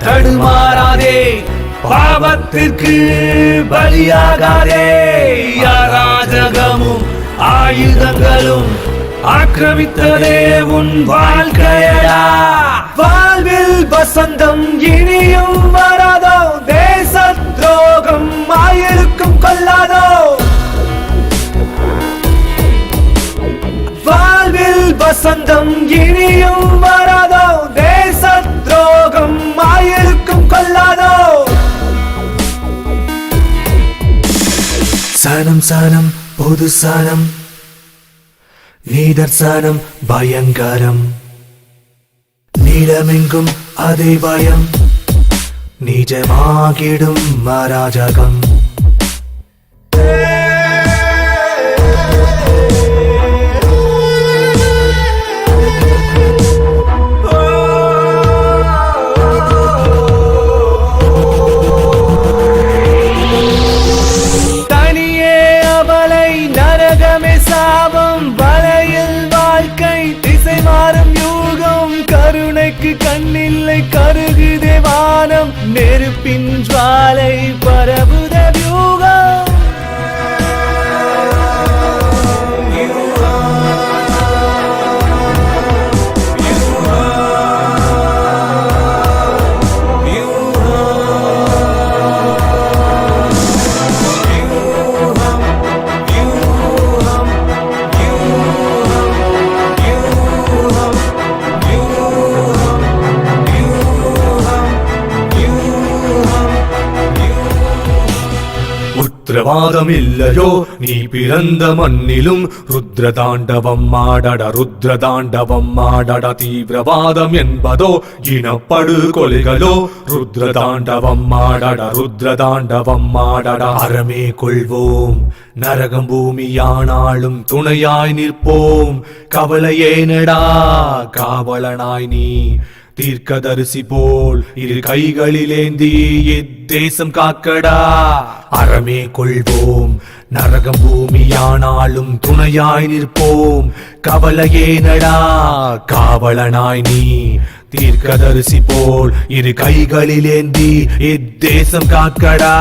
K: தடுமாறாதே, பாவத்திற்கு பலியாகாதே. அராஜகமும் ஆயுதங்களும் ஆக்கிரமித்ததே உன் வாழ்க்கையடா. வாழ்வில் வசந்தம் இனியும் வராதோ, தேச துரோகம் ஆயிருக்கும் கொள்ளாதோ. வாழ்வில் வசந்தம் இனியும் வராதோ, தேச துரோகம் ஆயிருக்கும் கொள்ளாதோ. சனம் சனம் பொது சனம், நீதர்சனம் பயங்கரம். நீளமெங்கும் அதே பயம், நிஜமாகிடும் அராஜகம். கண்ணில்லை கருகுதே வானம், நெருப்பின் ஜுவாலை பரவுத வியூகம். உத்திரவாதம் இல்லையோ நீ பிறந்த மண்ணிலும், ருத்ரதாண்டவம் ஆடட ருத்ரதாண்டவம் ஆடட. தீவிரவாதம் என்பதோ இனப்படு கொலைகளோ, ருத்ரதாண்டவம் ஆடட ருத்ரதாண்டவம் ஆடட. அறமே கொள்வோம் நரகம் பூமியானாலும் துணையாய் நிற்போம், கவலையேனடா காவலனாய் நீ. தீர்க்கதரிசி போல் இரு கைகளிலேந்தி இத்தேசம் காக்கடா. அறமே கொள்வோம் நரகம் பூமியானாலும் துணையாய் நிற்போம், கவலையேனடா காவலனாய் நீ. தீர்க்கதரிசி போல் இரு கைகளிலேந்தி இத்தேசம் காக்கடா.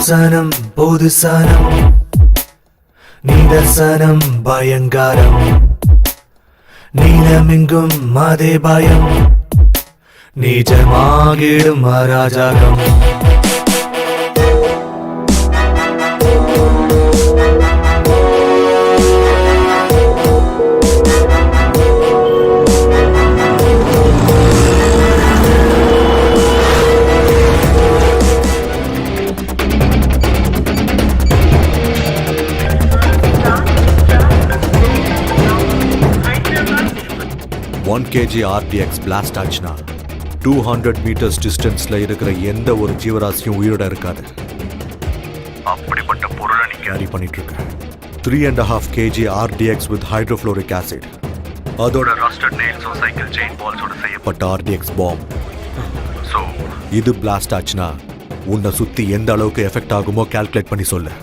K: சனம் பொது சனம், நீதர்சனம் பயங்கரம். நீளமெங்கும் அதே பயம், நிஜமாகிடும் அராஜகம்.
G: ஒன் கேஜி RDX பிளாஸ்ட் ஆச்சுன்னா 200 மீட்டர்ஸ் டிஸ்டன்ஸ்ல இருக்கிற எந்த ஒரு ஜீவராசியும் உயிரோட இருக்காது. அப்படிப்பட்ட பொருளை நீ கேரி பண்ணிட்டு இருக்க. 3.5 kg RDX with hydrofluoric acid, அதோட ரஸ்டட் நெயில்ஸ் சைக்கிள் செயின் பால்ஸோட செய்யப்பட்ட RDX பாம். ஸோ இது பிளாஸ்ட் ஆச்சுன்னா உன்னை சுத்தி எந்த அளவுக்கு எஃபெக்ட் ஆகுமோ கால்குலேட் பண்ணி சொல்லு.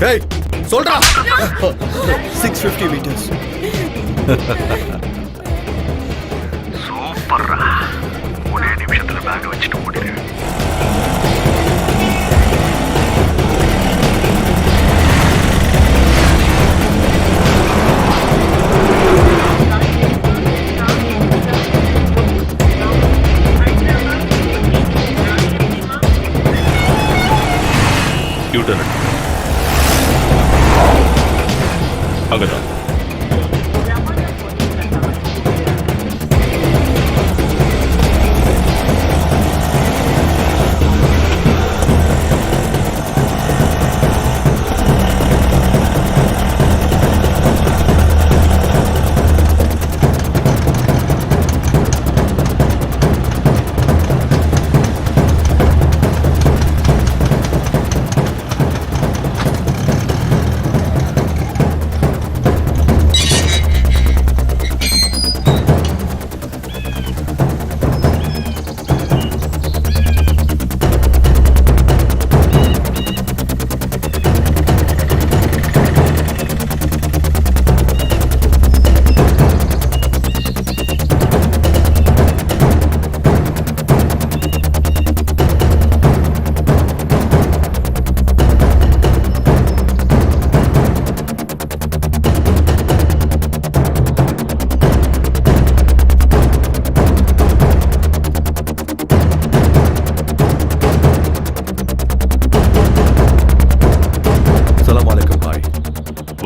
A: Hey, சொல்றா. 650 meters.
G: சூப்பர்ரா. ஒரே நிமிஷத்துல பேக் வச்சுட்டு ஓடிடு.
J: யூட்டர்ன் அங்கதான்.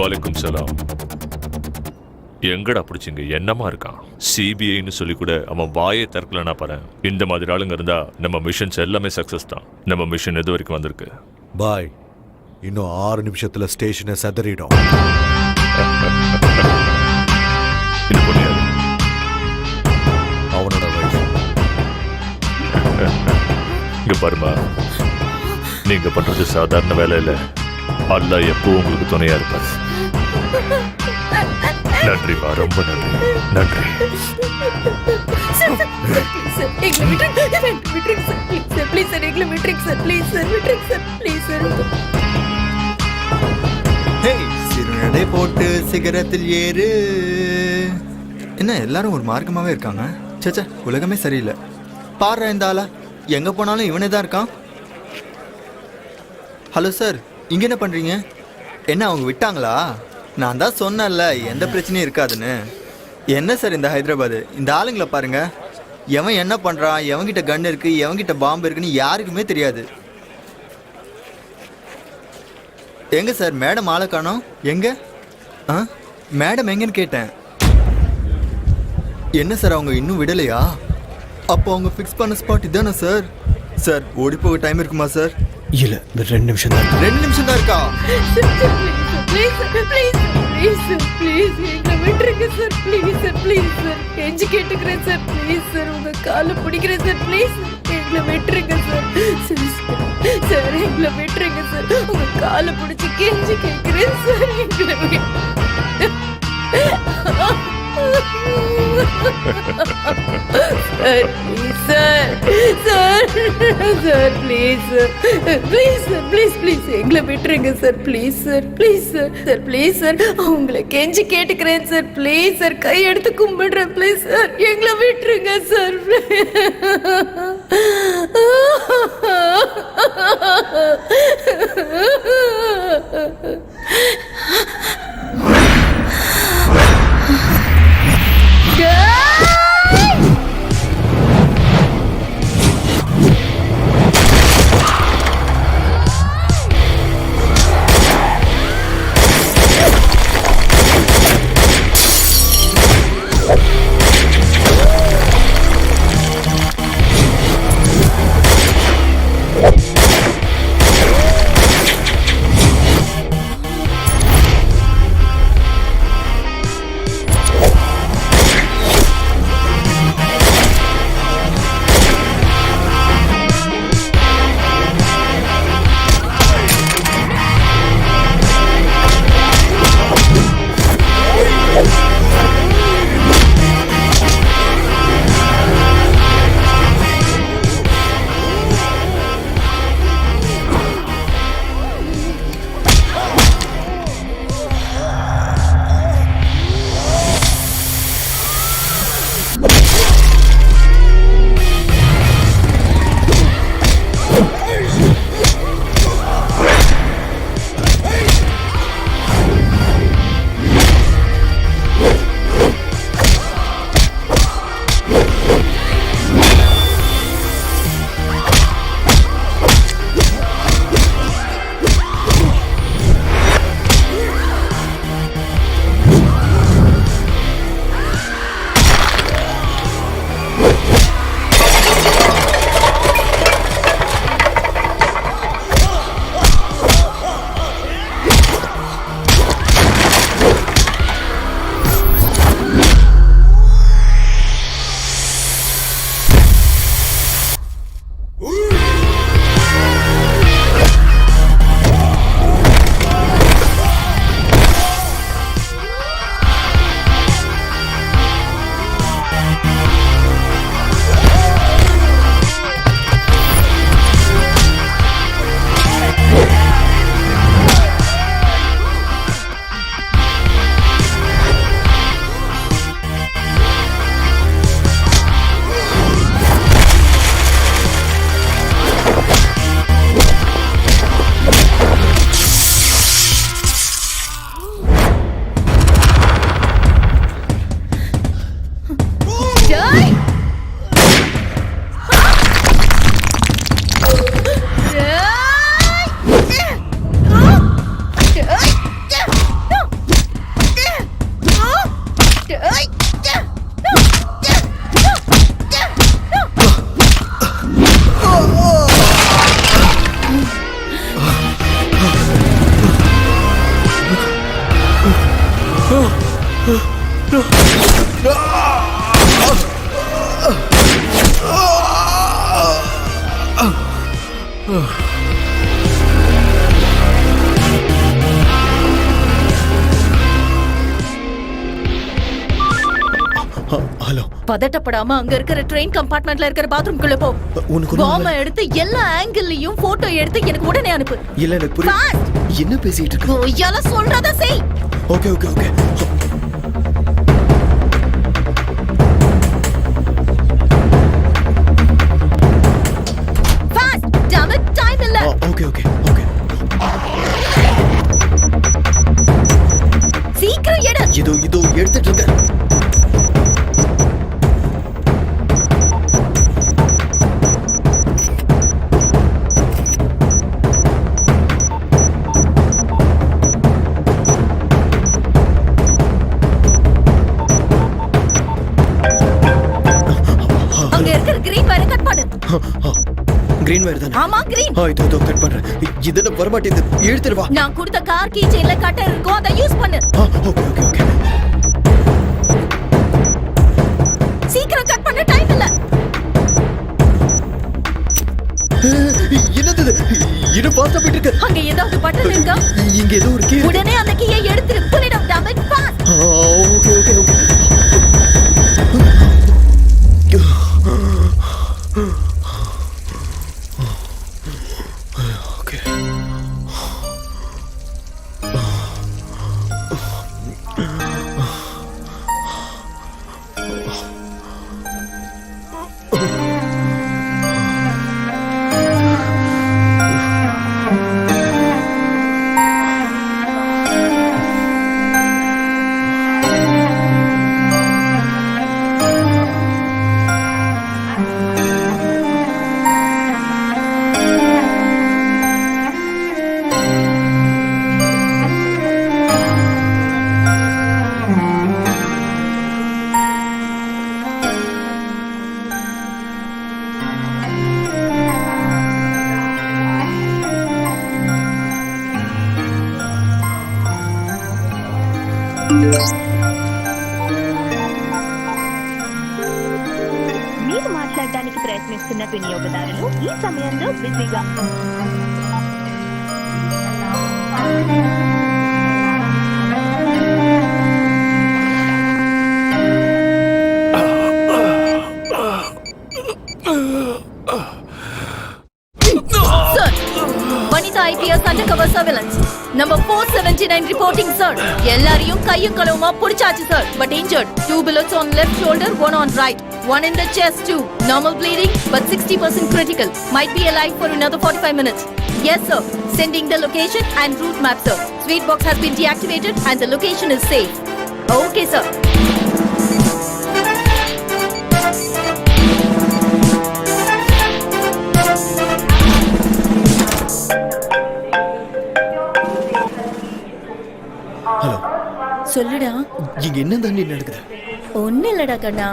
J: வாலைக்கும் சலாம். எங்கடா பிடிச்சிங்க? என்னமா இருக்கான்? சிபிஐன்னு சொல்லி கூட அவன் வாயை திறக்கலனா பாரு. இந்த மாதிரி ஆளுங்க இருந்தா நம்ம மிஷன்ஸ் எல்லாமே சக்சஸ் தான். நம்ம மிஷன் எது வரைக்கும் வந்திருக்கு?
G: பாய், இன்னும் 6 நிமிஷத்துல ஸ்டேஷனை செதறிடும்.
J: இது புரியாது.
G: அவனோட வயசு.
J: இங்க பாருமா, நீங்க பண்றது சாதாரண வேலை இல்ல. அல்லாஹ் எப்பவும் உங்களுக்கு துணையா இருப்பார். நன்றிமா, ரொம்ப நன்றி. நன்றி.
D: சிறுநடை போட்டு சிகரத்தில் ஏறு. என்ன எல்லாரும் ஒரு மார்க்கமாவே இருக்காங்க? சேச்சா, உலகமே சரியில்லை. பாரு இந்த ஆளா, எங்க போனாலும் இவனே தான் இருக்கான். ஹலோ சார், இங்க என்ன பண்றீங்க? என்ன அவங்க விட்டாங்களா? நான் தான் சொன்னேன்ல எந்த பிரச்சனையும் இருக்காதுன்னு. என்ன சார் இந்த ஹைதராபாத், இந்த ஆளுங்களை பாருங்க. எவன் என்ன பண்றான், எவன்கிட்ட கன் இருக்கு, எவன்கிட்ட பாம்பு இருக்குன்னு யாருக்குமே தெரியாது. எங்க சார் மேடம் ஆளை காணோம்? எங்க? மேடம் எங்கன்னு கேட்டேன். என்ன சார் அவங்க இன்னும் விடலையா? அப்போ அவங்க ஃபிக்ஸ் பண்ண ஸ்பாட் இதானே சார்? சார் ஓடி போக டைம் இருக்குமா சார்?
A: இல்ல, 2 நிமிஷம் தான்.
D: 2 நிமிஷம் தான் இருக்கா?
B: விட்டுருங்க sir, please sir, please sir, கெஞ்சி கேட்டுக்கிறேன் சார், ப்ளீஸ் சார், உங்க காலை பிடிக்கிறேன் சார், ப்ளீஸ் எங்களை விட்டுருங்க சார். சார் எங்களை விட்டுருங்க சார், உங்க காலை பிடிச்சி கெஞ்சி கேட்கிறேன் சார், எங்களை sir sir sir please please sir, please please எங்களை விட்டுருங்க sir, please sir, please sir, sir please sir, உங்களை கெஞ்சி கேட்டுக்கிறேன் சார், ப்ளீஸ் சார், கை எடுத்து கும்பிடுறேன், ப்ளீஸ் சார், எங்களை விட்டுருங்க சார்.
A: ஹலோ.
B: பதட்டப்படாம அங்க இருக்கிற ட்ரெயின் கம்பார்ட்மெண்ட்ல இருக்கிற பாத்ரூம்குள்ள போ.
A: உனக்கு
B: பாம்ப எடுத்து எல்லா ஆங்கிள்லயும் போட்டோ எடுத்து எனக்கு உடனே அனுப்பு.
A: இல்ல எனக்கு புரியல. என்ன பேசிட்டு இருக்க?
B: பொய்யால சொல்றத செய்.
A: Okay okay okay.
B: Fast. damn it, time இல்ல.
A: Okay okay okay.
B: சீக்கிரம் எடு.
A: இதோ எடுத்துட்டு இருக்கேன்.
B: அங்க இருக்கிற கிரீன் வயரை கட் பண்ணு.
A: கிரீன் வயர் தானே?
B: ஆமா கிரீன்.
A: இதோ கட் பண்றேன். இதெல்லாம் வரமாட்டேங்குது. எடுத்துட்டு வா.
B: நான் கொடுத்த கார் கீ செயின்ல கட்டர் இருக்கும், அதை யூஸ் பண்ணு.
A: Okay okay okay.
B: சீக்கிரம் கட் பண்ண, டைம் இல்ல.
A: என்னது இது? பாஸ்டா போயிட்டு இருக்கு.
B: அங்க ஏதாவது பட்டன் இருக்கா?
A: இங்க ஏதோ ஒரு கீ.
B: உடனே அந்த கீயை எடுத்துரு. Pull it up, damn it, fast.
A: Okay okay okay. Okay.
E: మీరు మాట్లాడడానికి ప్రయత్నిస్తున్న వినియోగదారులు ఈ సమయంలో బిజీగా
B: Vanita IPS undercover surveillance. Number 479 reporting, sir. எல்லாரையும் கையும் களவுமா புடிச்சாச்சு, sir. But injured. 2 bullets on left shoulder, 1 on right. 1 in the chest too. Normal bleeding, but 60% critical. Might be alive for another 45 minutes. Yes, sir. Sending the location and route map, sir. Sweet box has been deactivated and the location is safe. Okay, sir.
A: Hello.
B: சொல்லுடா.
A: இங்க என்ன தாண்டி நடக்குது?
B: ஒண்ணு இல்லடா கண்ணா.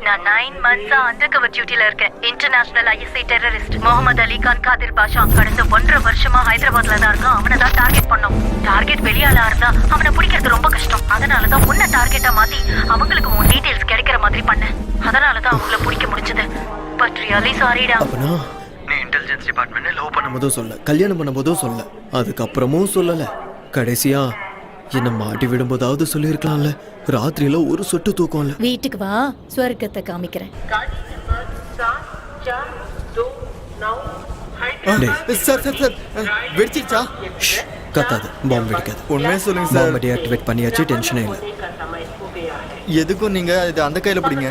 B: நான் 9 months அண்டர்கவர் டியூட்டில இருக்கேன். International ISI terrorist Mohammed Ali Khan Qadir பாஷா கடந்த 1.5 வருஷமா ஹைதராபாத்ல தான் இருக்கான். அவனை தான் டார்கெட் பண்ணோம். டார்கெட் வெளியாளா இருந்தா அவனை பிடிக்கிறது ரொம்ப கஷ்டம். அதனால தான் உன்னை டார்கெட்டா மாத்தி அவங்களுக்கு உன் டீடைல்ஸ் கிடைக்கிற மாதிரி பண்ணேன். அதனால தான் அவங்கள பிடிக்க முடிஞ்சது. பட் ரியலி சாரிடா.
A: அப்பனா நீ இன்டெலிஜென்ஸ் டிபார்ட்மெண்ட்ல லவ் பண்ணும்போதும் சொல்ல, கல்யாணம் பண்ணும்போதும் சொல்ல, அதுக்கப்புறமும் சொல்லல. கடைசியா என்ன மாட்டி விடும்போதாவது சொல்லியிருக்கலாம்ல. ராத்திரியில ஒரு சொட்டு தூக்கம் இல்ல.
B: வீட்டுக்கு வா, ஸ்வர்க்கத்தை காமிக்கிறேன்.
D: சார் சார் சார் வெடிச்சிருச்சா?
A: கத்தாது, பாம்பு வெடிக்காது.
D: உண்மையே சொல்லுங்க சார்.
A: பாம்பு டீஆக்டிவேட் பண்ணியாச்சு, டென்ஷனே இல்லை.
D: எதுக்கும் நீங்க இது அந்த கையில பிடிங்க.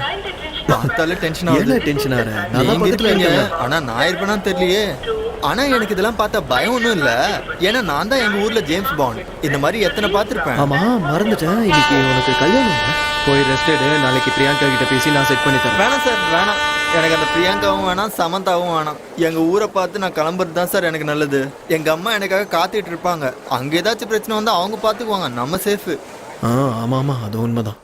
D: பார்த்தாலே டென்ஷன் ஆகுது.
A: என்ன டென்ஷன் ஆற? நான்
D: நீங்க
A: பக்கத்துல
D: இருக்கீங்க.
A: இருக்கேன்.
D: ஆனா நான் இருப்பேனான்னு தெரியலையே. ஆனா எனக்கு இதெல்லாம் பார்த்தா பயம் ஒன்றும் இல்ல. ஏன்னா நான் தான் எங்க ஊர்ல ஜேம்ஸ் பாண்ட். இந்த மாதிரி எத்தனை பார்த்திருப்பேன்.
A: ஆமா, மறந்துட்டேன். இன்னைக்கு உனக்கு கல்யாணம். போய் ரெஸ்ட் எடு. நாளைக்கு பிரியங்கா கிட்ட பேசி நான் செட் பண்ணி தரேன்.
D: வேணாம் சார், வேணாம். எனக்கு அந்த பிரியங்காவும் வேணாம், சமந்தாவும் வேணாம். எங்க ஊரை பார்த்து நான் கிளம்புறது தான் சார் எனக்கு நல்லது. எங்க அம்மா எனக்காக காத்துட்டு இருப்பாங்க. அங்க ஏதாச்சும் பிரச்சனை வந்தா அவங்க பாத்துக்குவாங்க. நம்ம சேஃபு.
A: ஆமா ஆமா, அது உண்மைதான்.